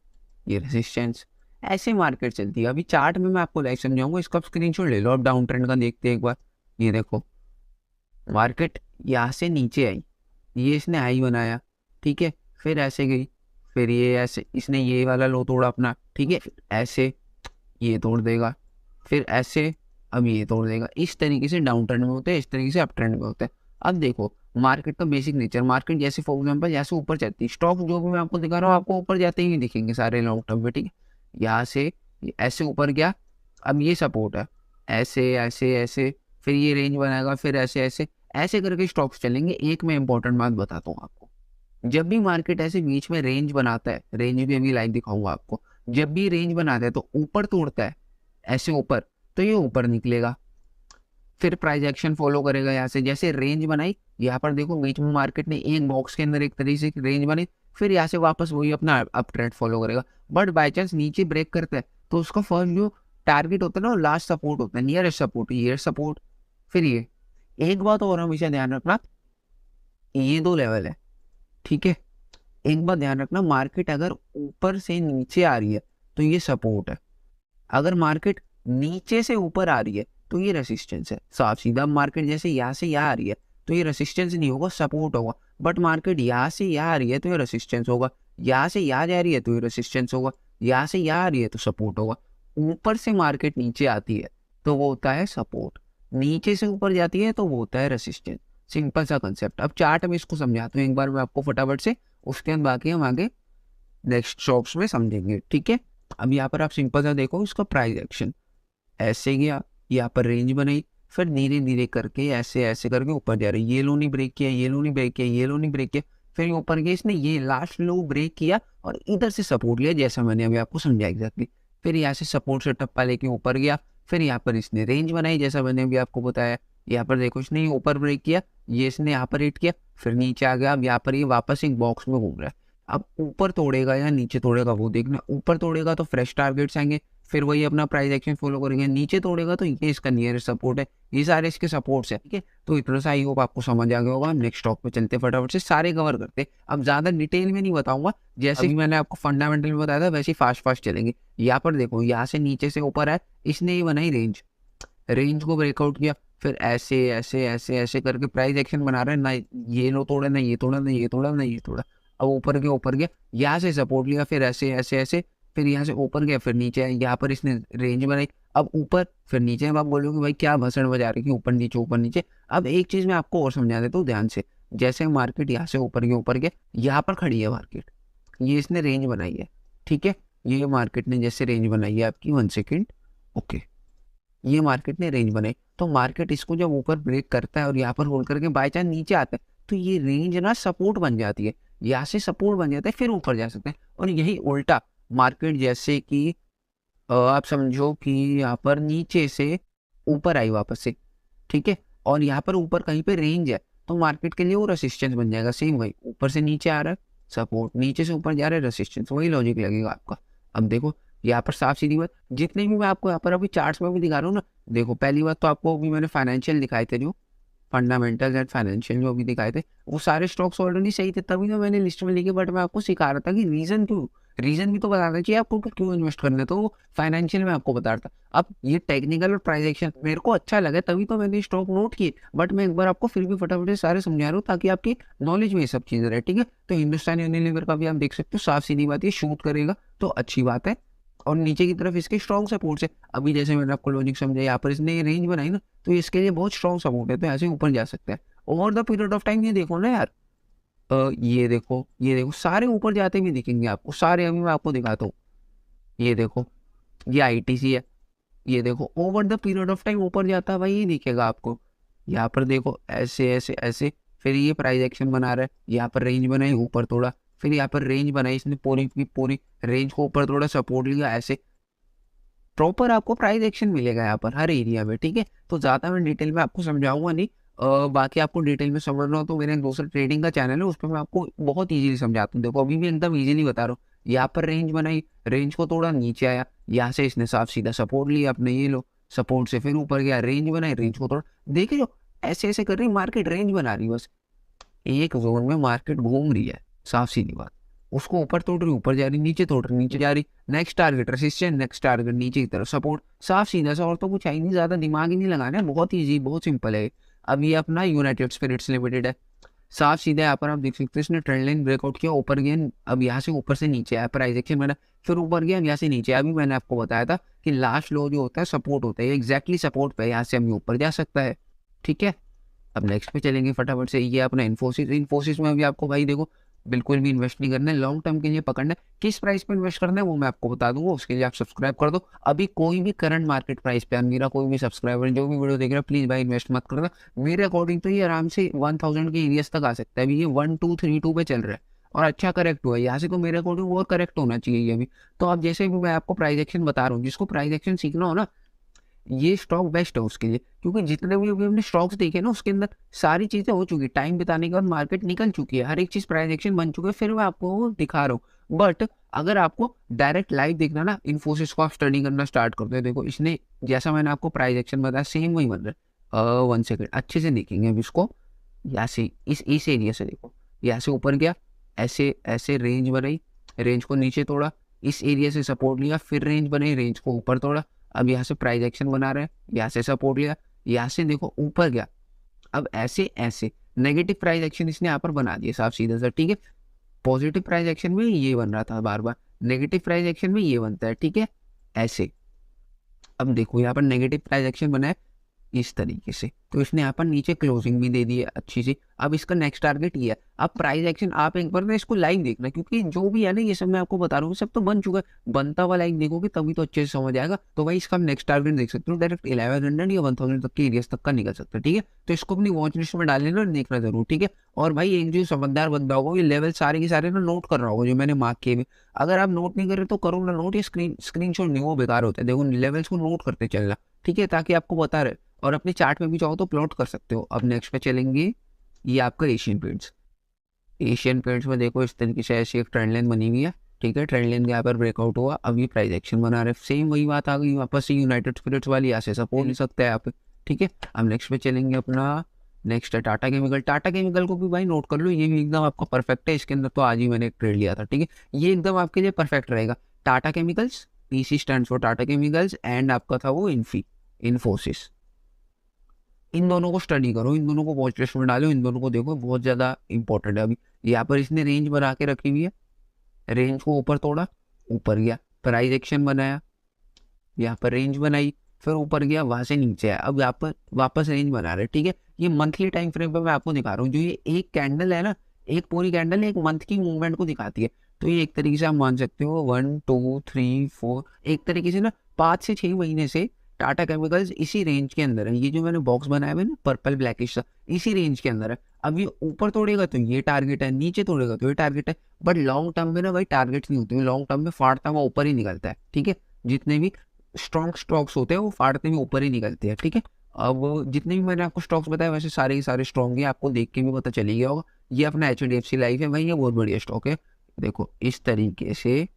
ये रेजिस्टेंस। ऐसे मार्केट चलती है। अभी चार्ट में मैं आपको लाइव समझाऊंगा, इसका स्क्रीनशॉट ले लो। अब डाउन ट्रेंड का देखते हैं एक बार। ये देखो मार्केट यहाँ से नीचे आई, ये इसने हाई बनाया, ठीक है, फिर ऐसे गई, फिर ये ऐसे इसने ये वाला लो तोड़ा अपना, ठीक है, ऐसे ये तोड़ देगा, फिर ऐसे अब ये तोड़ देगा। इस तरीके से डाउन ट्रेंड में होते हैं, इस तरीके से अप ट्रेंड में होते हैं। अब देखो मार्केट का बेसिक नेचर, मार्केट जैसे फॉर एग्जांपल जैसे ऊपर चलती है, स्टॉक जो भी मैं आपको दिखा रहा हूँ आपको ऊपर जाते ही दिखेंगे सारे लॉन्ग टर्म में, ठीक है। यहाँ से ऐसे ऊपर गया, अब ये सपोर्ट है, ऐसे ऐसे ऐसे, फिर ये रेंज बनाएगा, फिर ऐसे ऐसे ऐसे करके स्टॉक्स चलेंगे। एक मैं इंपॉर्टेंट बात बताता हूँ आपको, जब भी मार्केट ऐसे बीच में रेंज बनाता है, रेंज भी अभी लाइव दिखाऊंगा आपको, जब भी रेंज बनाता है तो ऊपर तोड़ता है ऐसे ऊपर, तो ये ऊपर निकलेगा, फिर प्राइस एक्शन फॉलो करेगा। यहाँ से जैसे रेंज बनाई, यहाँ पर देखो बीच में मार्केट ने एक बॉक्स के अंदर एक तरीके से रेंज बनाई, फिर यहाँ से वापस वही अपना अप ट्रेंड फॉलो करेगा। बट बाई चांस नीचे ब्रेक करता है तो उसका फर्स्ट जो टारगेट होता है ना, लास्ट सपोर्ट होता है, नियरेस्ट सपोर्ट, ये सपोर्ट, फिर ये। एक बात और हमेशा ध्यान रखना, ये दो लेवल है, ठीक है। एक बात ध्यान रखना, मार्केट अगर ऊपर से नीचे आ रही है तो ये सपोर्ट है, अगर मार्केट नीचे से ऊपर आ रही है तो ये रेसिस्टेंस है, साफ सीधा। मार्केट जैसे यहाँ से यहाँ आ रही है तो ये रेसिस्टेंस नहीं होगा, सपोर्ट होगा। बट मार्केट यहाँ से यहाँ आ रही है तो ये रेसिस्टेंस होगा, यहाँ से यहाँ जा रही है तो ये रेसिस्टेंस होगा, यहाँ से यहाँ आ रही है तो सपोर्ट होगा। ऊपर से मार्केट नीचे आती है तो वो होता है सपोर्ट, नीचे से ऊपर जाती है तो वो होता है रेसिस्टेंस। सिंपल सा कंसेप्ट। अब चार्ट में इसको समझाता हूँ एक बार मैं आपको फटाफट से, उसके बाद बाकी हम आगे नेक्स्ट शॉप्स में समझेंगे, ठीक है। अब यहाँ पर आप सिंपल सा देखो इसका प्राइस एक्शन, ऐसे गया, यहाँ पर रेंज बनाई, फिर धीरे धीरे करके ऐसे ऐसे करके ऊपर जा रही है। ये लो नहीं ब्रेक किया, ये लो नहीं ब्रेक किया, ये लो नहीं ब्रेक किया, फिर ऊपर गया, इसने ये लास्ट लो ब्रेक किया और इधर से सपोर्ट लिया, जैसा मैंने अभी आपको समझाया एग्जैक्टली। फिर यहाँ से सपोर्ट से टप्पा लेके ऊपर गया, फिर यहाँ पर इसने रेंज बनाई जैसा मैंने अभी आपको बताया। यहाँ पर देखो इसने ऊपर ब्रेक किया, ये इसने यहाँ पर हिट किया, फिर नीचे आ गया। अब यहाँ पर ये वापस एक बॉक्स में घूम रहा है। अब ऊपर तोड़ेगा या नीचे तोड़ेगा वो देखना। ऊपर तोड़ेगा तो फ्रेश टारगेट्स आएंगे, फिर वही अपना प्राइस एक्शन फॉलो करेंगे। नीचे तोड़ेगा तो ये इसका नियरेस्ट सपोर्ट है, ये सारे इसके सपोर्ट्स है, ठीक है। तो इतना सा आई होप आपको समझ आ गया होगा। नेक्स्ट टॉप पे चलते फटाफट से, सारे कवर करते। अब ज्यादा डिटेल में नहीं बताऊंगा, जैसे कि मैंने आपको फंडामेंटल में बताया था वैसे ही फास्ट फास्ट चलेंगे। यहाँ पर देखो यहाँ से नीचे से ऊपर है, इसने ये बनाई रेंज, रेंज को ब्रेकआउट किया, फिर ऐसे ऐसे ऐसे ऐसे करके प्राइस एक्शन बना रहा है, ना ये लो तोड़ा, ना ये तोड़ा, ना ये तोड़ा, ना ये तोड़ा। अब ऊपर गया, यहाँ से सपोर्ट लिया, फिर ऐसे ऐसे ऐसे, फिर यहाँ से ऊपर गया, फिर नीचे आया, यहाँ पर इसने रेंज बनाई, अब ऊपर फिर नीचे। अब आप बोलोगे भाई क्या भसड़ बजा रही है ऊपर नीचे ऊपर नीचे। अब एक चीज मैं आपको और समझा देता हूँ ध्यान से, जैसे मार्केट यहाँ से ऊपर गया, यहाँ पर खड़ी है मार्केट, ये इसने रेंज बनाई है, ठीक है। ये मार्केट ने जैसे रेंज बनाई है आपकी, 1 सेकेंड, ओके, ये मार्केट ने रेंज बनाई, तो मार्केट इसको जब ऊपर ब्रेक करता है और यहाँ पर होल्ड करके बाई चांस नीचे आता है तो ये रेंज ना सपोर्ट बन जाती है, यहाँ से सपोर्ट बन जाता है, फिर ऊपर जा सकते हैं। और यही उल्टा मार्केट जैसे कि आप समझो कि यहाँ पर नीचे से ऊपर आई वापस से, ठीक है, और यहाँ पर ऊपर कहीं पे रेंज है तो मार्केट के लिए वो रेसिस्टेंस बन जाएगा। सेम वही, ऊपर से नीचे आ रहा है सपोर्ट, नीचे से ऊपर जा रहा है रेसिस्टेंस, वही लॉजिक लगेगा आपका। अब देखो यहाँ पर साफ सीधी बात, जितने भी मैं आपको यहाँ पर अभी चार्ट्स में भी दिखा रहा हूँ ना, देखो पहली बात तो आपको अभी मैंने फाइनेंशियल दिखाए थे, जो फंडामेंटल्स एंड फाइनेंशियल जो अभी दिखाए थे, वो सारे स्टॉक्स ऑलरेडी सही थे, तभी तो मैंने लिस्ट में लिखे। बट मैं आपको सिखा रहा था कि रीजन क्यों, रीजन भी तो बताना चाहिए आपको कि क्यों इन्वेस्ट करना है, तो वो फाइनेंशियल में आपको बता रहा था। अब ये टेक्निकल और प्राइस एक्शन मेरे को अच्छा लगा तभी तो मैंने स्टॉक नोट किए, बट मैं एक बार आपको फिर भी फटाफट से सारे समझा रहा हूँ ताकि आपकी नॉलेज में ये सब चीजें रहे, ठीक है। तो हिंदुस्तान यूनिलीवर का भी आप देख सकते हो, साफ सीधी बात, ये शूट करेगा तो अच्छी बात है, और नीचे की तरफ इसके स्ट्रॉन्ग सपोर्ट है। अभी जैसे मैंने आपको लॉजिक समझाया, यहाँ पर इसने रेंज बनाई ना, तो इसके लिए बहुत स्ट्रॉन्ग सपोर्ट है, तो ऐसे ऊपर जा सकते हैं over the period of time. ये देखो ना यार, ये देखो सारे ऊपर जाते भी दिखेंगे आपको, सारे अभी मैं आपको दिखाता हूँ। ये देखो ये आईटीसी है, ये देखो over the period of time ऊपर जाता है भाई, ये दिखेगा आपको। यहाँ पर देखो ऐसे ऐसे ऐसे, फिर ये प्राइस एक्शन बना रहा है, यहाँ पर रेंज बनाई ऊपर तोड़ा, फिर यहाँ पर रेंज बनाई इसने, पूरी की पूरी रेंज को ऊपर थोड़ा सपोर्ट लिया, ऐसे प्रॉपर आपको प्राइस एक्शन मिलेगा यहाँ पर हर एरिया में, ठीक है। तो ज़्यादा मैं डिटेल में आपको समझाऊंगा नहीं, बाकी आपको डिटेल में समझना हो तो मेरे दूसरा ट्रेडिंग का चैनल है, उस पर मैं आपको बहुत इजीली समझाता हूँ। देखो अभी भी एकदम इजीली बता रहा हूँ। यहाँ पर रेंज बनाई, रेंज को थोड़ा नीचे आया, यहाँ से इसने साफ सीधा सपोर्ट लिया अपने, ये लो सपोर्ट से फिर ऊपर गया, रेंज बनाई, रेंज को थोड़ा देखिए जो ऐसे ऐसे कर रही मार्केट, रेंज बना रही है, बस एक जोन में मार्केट घूम रही है, साफ सीधी बात। उसको ऊपर तोड़ रही, ऊपर जा रही, नीचे तोड़ रही, नीचे जा रही, next target resistance, next target नीचे की तरफ सपोर्ट, साफ सीधा सा। और तो कुछ है नहीं, ज्यादा दिमाग ही नहीं लगाना है, बहुत ईजी बहुत सिंपल है। अब ये अपना यूनाइटेड स्पिरिट्स लिमिटेड है, साफ सीधा यहाँ पर आप देख सकते हैं इसने ट्रेंड लाइन ब्रेकआउट किया, ऊपर गया, अब यहाँ से ऊपर से नीचे आया, प्राइस एक्शन बना, फिर ऊपर गया, यहाँ से नीचे। अभी मैंने आपको बताया था कि लास्ट लो जो होता है सपोर्ट होता है, एग्जैक्टली सपोर्ट पे यहाँ से हम ऊपर जा सकता है, ठीक है। अब नेक्स्ट पे चलेंगे फटाफट से, ये अपना इन्फोसिस। इन्फोसिस में अभी आपको भाई देखो बिल्कुल भी इन्वेस्ट नहीं करना है, लॉन्ग टर्म के लिए पकड़ना है। किस प्राइस पे इन्वेस्ट करना है वो मैं आपको बता दूंगा, उसके लिए आप सब्सक्राइब कर दो। अभी कोई भी करंट मार्केट प्राइस पे मेरा कोई भी सब्सक्राइबर जो भी वीडियो देख रहा है प्लीज भाई इन्वेस्ट मत करना। मेरे अकॉर्डिंग तो ये आराम से 1000 के एरियाज तक आ सकता है। अभी ये 1232 पे चल रहा है और अच्छा करेक्ट हुआ है यहाँ से, तो मेरे अकॉर्डिंग और करेक्ट होना चाहिए ये अभी। तो अब जैसे भी मैं आपको प्राइस एक्शन बता रहा हूँ, जिसको प्राइस एक्शन सीखना हो ना, ये स्टॉक बेस्ट है उसके लिए, क्योंकि जितने भी अभी हमने स्टॉक्स देखे ना उसके अंदर सारी चीजें हो चुकी, टाइम बिताने के बाद मार्केट निकल चुकी है, हर एक चीज प्राइस एक्शन बन चुकी है, फिर मैं आपको वो दिखा रहा हूँ। बट अगर आपको डायरेक्ट लाइव देखना ना, इन्फोसिस को आप स्टडी करना स्टार्ट करते हैं, देखो इसने जैसा मैंने आपको प्राइस एक्शन बताया सेम वही बन रहा है। 1 सेकेंड अच्छे से देखेंगे अब इसको, यहाँ से इस एरिया से देखो, यहाँ से ऊपर गया, ऐसे ऐसे रेंज बनाई, रेंज को नीचे तोड़ा, इस एरिया से सपोर्ट लिया, फिर रेंज बनाई, रेंज को ऊपर तोड़ा, अब यहाँ से प्राइस एक्शन बना रहे हैं, यहाँ से सपोर्ट लिया, यहाँ से देखो ऊपर गया, अब ऐसे ऐसे नेगेटिव प्राइस एक्शन इसने यहाँ पर बना दिया साफ सीधा सा, ठीक है। पॉजिटिव प्राइस एक्शन में ये बन रहा था बार बार, नेगेटिव प्राइस एक्शन में ये बनता है, ठीक है ऐसे। अब देखो यहाँ पर नेगेटिव प्राइस एक्शन बना है इस तरीके से, तो इसने यहाँ पर नीचे क्लोजिंग भी दे दी है अच्छी सी। अब इसका नेक्स्ट टारगेट ये है। अब प्राइस एक्शन आप एक बार ना इसको लाइव देखना, क्योंकि जो भी है ना ये सब मैं आपको बता रहा हूँ सब तो बन चुका है, बनता हुआ लाइव देखोगे तभी तो अच्छे से समझ आएगा। तो भाई इसका हम नेक्स्ट टारगेट देख सकते हो, डायरेक्ट 1100 या 1000 तक के एरियाज तक का निकल सकता है, ठीक है। तो इसको अपनी वॉच लिस्ट में डाल लेना और देखना जरूर, ठीक है। और भाई एक जो समझदार बंदा होगा ये लेवल सारे के सारे ना नोट कर रहा होगा जो मैंने मार्क किए हुए। अगर आप नोट नहीं कर रहे तो करो ना नोट, या स्क्रीन शॉट नहीं, वो बेकार होता है। देखो लेवल्स को नोट करते चलना, ठीक है, ताकि आपको बता रहे, और अपने चार्ट में भी चाहो तो प्लॉट कर सकते हो। अब नेक्स्ट पे चलेंगे, ये आपका एशियन पेंट्स। एशियन पेंट्स में देखो इस तरीके से ऐसी एक ट्रेंड लाइन बनी हुई है, ठीक है। ट्रेंड लाइन के यहाँ पर ब्रेकआउट हुआ, अब ये प्राइस एक्शन बना रहे, सेम वही बात आ गई वापस से यूनाइटेड स्पिरिट्स वाली, ऐसे सपोर्ट नहीं सकता है यहाँ पे, ठीक है। अब नेक्स्ट पे चलेंगे अपना, नेक्स्ट है टाटा केमिकल। टाटा केमिकल को भी भाई नोट कर लो, ये भी एकदम आपका परफेक्ट है। इसके अंदर तो आज ही मैंने एक ट्रेड लिया था, ठीक है, ये एकदम आपके लिए परफेक्ट रहेगा। Tata chemicals, PC stand for Tata chemicals, and आपका था वो इन्फोसिस। इन दोनों को स्टडी करो, इन दोनों को वॉच लिस्ट में डालो, इन दोनों को देखो, बहुत ज़्यादा इंपॉर्टेंट है। अभी यहाँ पर इसने रेंज बना के रखी हुई है, रेंज को ऊपर तोड़ा, ऊपर गया, प्राइस एक्शन बनाया, यहाँ पर रेंज बनाई, फिर ऊपर गया, वहां से नीचे आया, अब यहाँ पर वापस रेंज बना रहे, ठीक है। ये मंथली टाइम फ्रेम पे मैं आपको दिखा रहा हूँ, जो ये एक कैंडल है ना, एक पूरी कैंडल एक मंथ की मूवमेंट को दिखाती है। तो ये एक तरीके से आप मान सकते हो 1 2 3 4, एक तरीके से ना 5 से 6 महीने से टाटा केमिकल्स इसी रेंज के अंदर है। ये जो मैंने बॉक्स बनाया है ना पर्पल ब्लैकिश सा, इसी रेंज के अंदर है। अब ये ऊपर तोड़ेगा तो ये टारगेट है, नीचे तोड़ेगा तो ये टारगेट है। बट लॉन्ग टर्म में ना भाई टारगेट नहीं होते, लॉन्ग टर्म में फाड़ता हुआ ऊपर ही निकलता है, ठीक है। जितने भी स्ट्रॉन्ग स्टॉक्स होते हैं वो फाड़ते हुए ऊपर ही निकलते हैं, ठीक है। अब जितने भी मैंने आपको स्टॉक्स बताए वैसे सारे के सारे स्ट्रॉन्ग है, आपको देख के भी पता चली गया होगा। ये अपना HDFC लाइफ है भाई, ये बहुत बढ़िया स्टॉक है। देखो इस तरीके से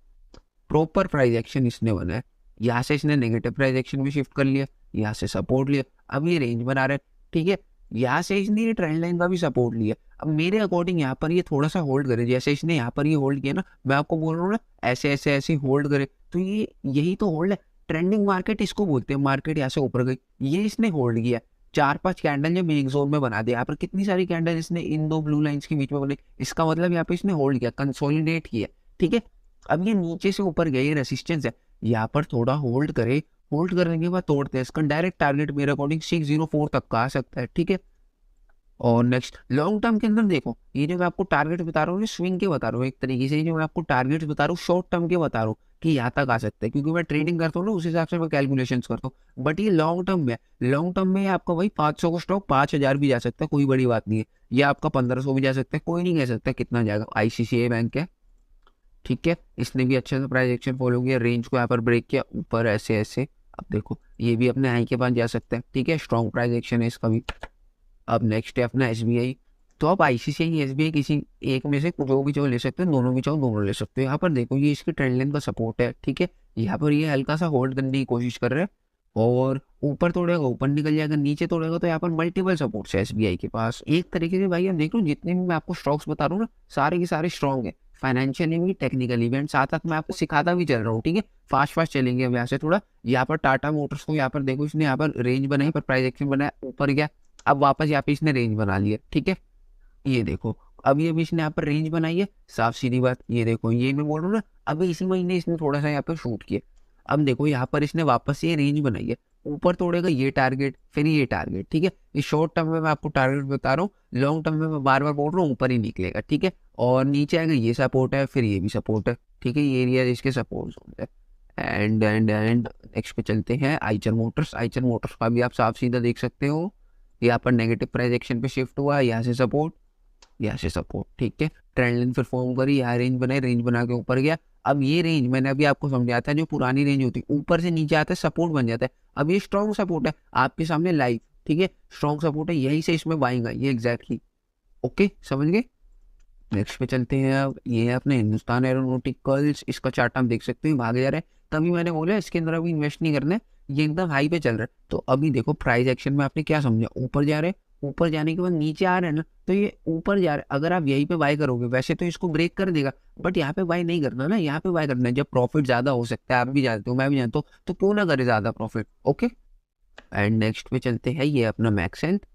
प्रॉपर प्राइस एक्शन इसने बना है, यहाँ से इसने नेगेटिव प्राइस एक्शन भी शिफ्ट कर लिया, यहाँ से सपोर्ट लिया, अब ये रेंज बना रहा है, ठीक है। यहाँ से इसने ये ट्रेंड लाइन का भी सपोर्ट लिया। अब मेरे अकॉर्डिंग यहाँ पर ये थोड़ा सा होल्ड करे, जैसे इसने यहाँ पर ये होल्ड किया ना, मैं आपको बोल रहा हूँ ना ऐसे ऐसे ऐसे होल्ड करे, तो ये यही तो होल्ड है। ट्रेंडिंग मार्केट इसको बोलते हैं, मार्केट यहाँ से ऊपर गई, ये इसने होल्ड किया 4-5 कैंडल जब एक जोन में बना दिया। यहाँ पर कितनी सारी कैंडल इसने इन दो ब्लू लाइंस के बीच में बनी, इसका मतलब यहाँ पे इसने होल्ड किया, कंसोलिडेट किया, ठीक है। अब ये नीचे से ऊपर गया, ये रेसिस्टेंस है, यहाँ पर थोड़ा होल्ड करे, होल्ड करने के बाद तोड़ते हैं। इसका डायरेक्ट टारगेट मेरे अकॉर्डिंग 604 तक का आ सकता है, ठीक है। और नेक्स्ट लॉन्ग टर्म के अंदर देखो, ये जो मैं आपको टारगेट बता रहा हूँ स्विंग के बता रहा हूँ, एक तरीके से जो मैं आपको टारगेट बता रहा हूँ शॉर्ट टर्म के बता रहा हूँ कि यहाँ तक आ सकता है, क्योंकि मैं ट्रेडिंग करता हूँ ना उस हिसाब से मैं कैलकुलेशंस करता हूँ। बट ये लॉन्ग टर्म में, लॉन्ग टर्म में आपका वही 500 का स्टॉक 5000 भी जा सकता है, कोई बड़ी बात नहीं है। ये आपका 1500 भी जा सकता है, कोई नहीं कह सकता कितना जाएगा। ICICI बैंक है, ठीक है, इसने भी अच्छे से प्राइस एक्शन फॉलो किया, रेंज को यहाँ पर ब्रेक किया, ऊपर ऐसे ऐसे। अब देखो ये भी अपने हाई के पास जा सकता है, ठीक है, स्ट्रॉन्ग प्राइस एक्शन है इसका भी। अब नेक्स्ट है अपना SBI। तो आप ICICI SBI किसी एक में से जो भी चाहो ले सकते हैं, दोनों भी चाहो दोनों ले सकते हो। यहाँ पर देखो ये इसकी ट्रेंड लाइन का सपोर्ट है, ठीक है। यहाँ पर ये हल्का सा होल्ड करने की कोशिश कर रहे हैं, और ऊपर तोड़ेगा ऊपर निकल जाएगा, नीचे तोड़ेगा तो यहाँ पर मल्टीपल सपोर्ट्स है SBI के पास। एक तरीके से भाई आप देख लो जितने भी मैं आपको स्टॉक्स बता रहा हूँ ना सारे के सारे स्ट्रॉन्ग है, फाइनेंशियली भी टेक्निकली भी, एंड साथ साथ मैं आपको सिखाता भी चल रहा हूँ, ठीक है। फास्ट चलेंगे अब यहाँ से थोड़ा। यहाँ पर टाटा मोटर्स को यहाँ पर देखो इसने यहाँ पर रेंज बनाई पर प्राइस एक्शन बनाया, ऊपर गया, अब वापस यहाँ पे इसने रेंज बना लिया, ठीक है। ये देखो अभी इसने यहाँ पर रेंज बनाई है, साफ सीधी बात। ये देखो ये मैं बोल रहा हूँ ना, अभी इसी महीने इसने थोड़ा सा यहाँ पर शूट किया। अब देखो यहाँ पर इसने वापस ये रेंज बनाई है, ऊपर तोड़ेगा ये टारगेट, फिर ये टारगेट, ठीक है। इस शॉर्ट टर्म में मैं आपको टारगेट बता रहा हूँ, लॉन्ग टर्म में मैं बार बार बोल रहा हूँ ऊपर ही निकलेगा, ठीक है। और नीचे आएगा ये सपोर्ट है, फिर ये भी सपोर्ट है, ठीक है। ये एरिया इसके सपोर्ट जोन है। एंड नेक्स्ट पे चलते हैं आइचर मोटर्स। आइचर मोटर्स का भी आप साफ सीधा देख सकते हो, यहाँ पर नेगेटिव प्राइस एक्शन पे शिफ्ट हुआ, यहाँ से सपोर्ट, यहाँ से सपोर्ट, ठीक है। ट्रेंड लाइन फिर फॉर्म करी, यहाँ रेंज बनाई, रेंज बना के ऊपर गया। अब ये रेंज मैंने अभी आपको समझाया था, जो पुरानी रेंज होती है ऊपर से नीचे आता है सपोर्ट बन जाता है। अब ये स्ट्रॉन्ग सपोर्ट है आपके सामने लाइव, ठीक है। स्ट्रॉन्ग सपोर्ट है, यही से इसमें बाइंग है ये एग्जैक्टली। ओके समझ गए। नेक्स्ट पे चलते हैं। अब ये है अपने हिंदुस्तान एरोनॉटिकल्स, इसका चार्ट आप देख सकते हैं भागे जा रहा है। तभी मैंने बोला इसके अंदर अभी इन्वेस्ट नहीं करना है, ये एकदम हाई पे चल रहा है। तो अभी देखो प्राइस एक्शन में आपने क्या समझा, ऊपर जा रहे हैं, ऊपर जाने के बाद नीचे आ रहे हैं ना, तो ये ऊपर जा रहे हैं। अगर आप यहीं पे बाय करोगे, वैसे तो इसको ब्रेक कर देगा, बट यहाँ पे बाय नहीं करना ना, यहाँ पे बाय करना है जब प्रॉफिट ज्यादा हो सकता है। आप भी जानते हो, मैं भी जानता हूँ, तो क्यों ना करे ज्यादा प्रॉफिट। ओके एंड नेक्स्ट पे चलते हैं। ये अपना मैक्सेंट,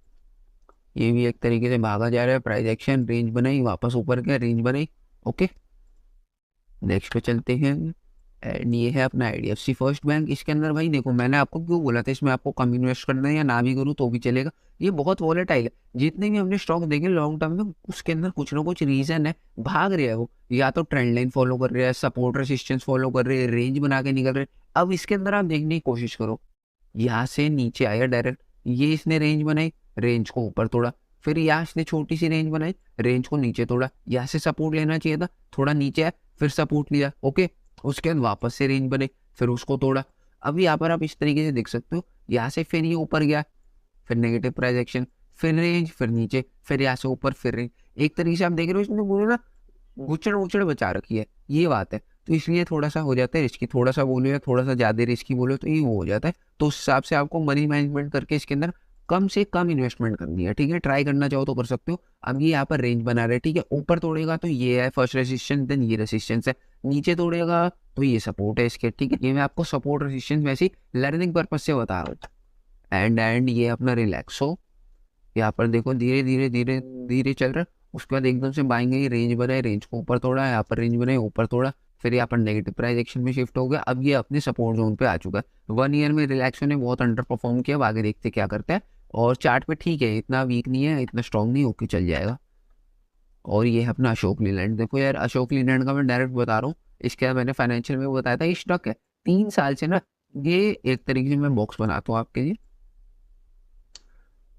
ये भी एक तरीके से भागा जा रहा है। प्राइस एक्शन रेंज बनाई, वापस ऊपर गया, रेंज बनाई। ओके नेक्स्ट पे चलते हैं। एंड ये है अपना IDFC फर्स्ट बैंक। इसके अंदर भाई देखो मैंने आपको क्यों बोला था इसमें आपको कम इन्वेस्ट करना है, या ना भी करूँ तो भी चलेगा। ये बहुत वॉलेटाइल है, जितने भी हमने स्टॉक देखे लॉन्ग टर्म में, उसके अंदर कुछ ना कुछ रीजन है भाग रहा है वो। या तो ट्रेंड लाइन फॉलो कर रहे हैं, सपोर्ट रेसिस्टेंस फॉलो कर रहे हैं, रेंज बना के निकल रहे हैं। अब इसके अंदर आप देखने की कोशिश करो, यहाँ से नीचे आया डायरेक्ट, ये इसने रेंज बनाई, रेंज को ऊपर तोड़ा, फिर यहाँ इसने छोटी सी रेंज बनाई, रेंज को नीचे तोड़ा। यहाँ से सपोर्ट लेना चाहिए था, थोड़ा नीचे आया, फिर सपोर्ट लिया। ओके उसके बाद वापस से रेंज बने, फिर उसको तोड़ा। अब यहाँ पर आप इस तरीके से देख सकते हो, यहाँ से फिर ये ऊपर गया, फिर नेगेटिव प्राइस एक्शन, फिर रेंज, फिर नीचे, फिर यहाँ से ऊपर, फिर रेंज। एक तरीके से आप देख रहे हो इसने बोलो ना गुचड़ उचड़ बचा रखी है, ये बात है। तो इसलिए थोड़ा सा हो जाता है रिस्की, थोड़ा सा बोलो या थोड़ा सा ज़्यादा रिस्की बोलो तो ये हो जाता है। तो उस हिसाब से आपको मनी मैनेजमेंट करके इसके अंदर कम से कम इन्वेस्टमेंट करनी है, ठीक है। ट्राई करना चाहो तो कर सकते हो। अब ये यहाँ पर रेंज बना रहे, ठीक है। ऊपर तोड़ेगा तो ये है फर्स्ट रेसिस्टेंस, देन ये रेसिस्टेंस है। नीचे तोड़ेगा तो ये सपोर्ट है इसके, ठीक है। ये मैं आपको सपोर्ट रेसिस्टेंस वैसे लर्निंग पर्पज से बता रहा हूँ। एंड ये अपना रिलैक्सो, यहाँ पर देखो धीरे धीरे धीरे धीरे चल रहा है। उसके बाद एकदम से बाएंगे ये रेंज बनाए, रेंज को ऊपर तोड़ा, यहाँ पर रेंज बनाए, ऊपर तोड़ा, फिर यहाँ पर नेगेटिव प्राइस एक्शन में शिफ्ट हो गया। अब ये अपने सपोर्ट जोन पे आ चुका है। 1 ईयर में रिलैक्सो ने बहुत अंडर परफॉर्म किया, अब आगे देखते क्या करता है। और चार्ट पे ठीक है, इतना वीक नहीं है, इतना स्ट्रॉन्ग नहीं, होके चल जाएगा। और ये है अपना अशोक लीलैंड। देखो यार अशोक लीलैंड का मैं डायरेक्ट बता रहा हूँ, इसके बाद मैंने फाइनेंशियल में बताया था, ये स्टॉक है 3 साल से ना। ये एक तरीके से मैं बॉक्स बनाता हूँ आपके लिए,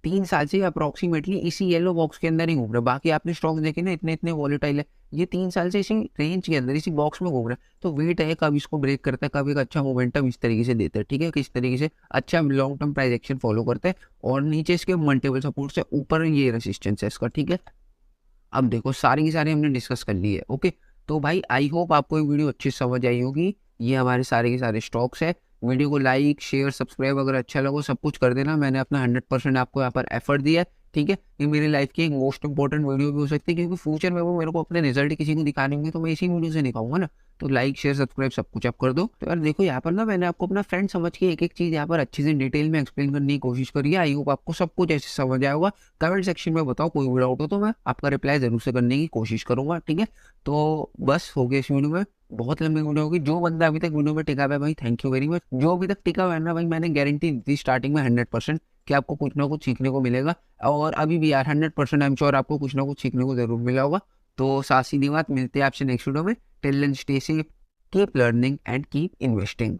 3 साल से अप्रोक्सीमेटली इसी येलो बॉक्स के अंदर ही घूम रहा है। बाकी आपने स्टॉक्स देखे ना इतने इतने वॉलेटाइल है, ये 3 साल से इसी रेंज के अंदर इसी बॉक्स में घूम रहा है। तो वेट है कब इसको ब्रेक करता है, कब एक अच्छा मोमेंटम इस तरीके से देता है, ठीक है। किस तरीके से अच्छा long term price action follow करता है। और नीचे इसके मल्टीपल सपोर्ट से, ऊपर ये रेसिस्टेंस है इसका, ठीक है। अब देखो सारी की सारी हमने डिस्कस कर ली है। ओके तो भाई आई होप आपको ये वीडियो अच्छी समझ आई होगी। ये हमारे सारे के सारे स्टॉक्स है। वीडियो को लाइक शेयर सब्सक्राइब अगर अच्छा लगा सब कुछ कर देना। मैंने अपना 100% आपको यहाँ पर एफर्ट दिया है, ठीक है। ये मेरी लाइफ की एक मोस्ट इंपॉर्टेंट वीडियो भी हो सकती है, क्योंकि फ्यूचर में वो मेरे को अपने रिजल्ट किसी को दिखाने होंगे तो मैं इसी वीडियो से दिखाऊंगा ना। तो लाइक शेयर सब्सक्राइब सब कुछ आप कर दो। तो यार देखो यहाँ पर ना मैंने आपको अपना फ्रेंड समझ के एक एक चीज़ यहाँ पर अच्छे से डिटेल में एक्सप्लेन करने की कोशिश करी है। आई होप आपको सब कुछ ऐसे समझ आया होगा। कमेंट सेक्शन में बताओ, कोई भी डाउट हो तो मैं आपका रिप्लाई जरूर से करने की कोशिश करूंगा, ठीक है। तो बस हो गया इस वीडियो में, बहुत लंबी वीडियो होगी। जो बंदा अभी तक वीडियो में टिका हुआ है भाई थैंक यू वेरी मच। जो अभी तक टिका हुआ है ना भाई, मैंने गारंटी दी स्टार्टिंग में 100% कि आपको कुछ ना कुछ सीखने को मिलेगा। और अभी भी यार 100% आई एम श्योर आपको कुछ ना कुछ सीखने को जरूर मिला होगा। तो साथ सीधी बात, मिलते हैं आपसे नेक्स्ट वीडियो में। Till then stay safe, keep learning and keep investing.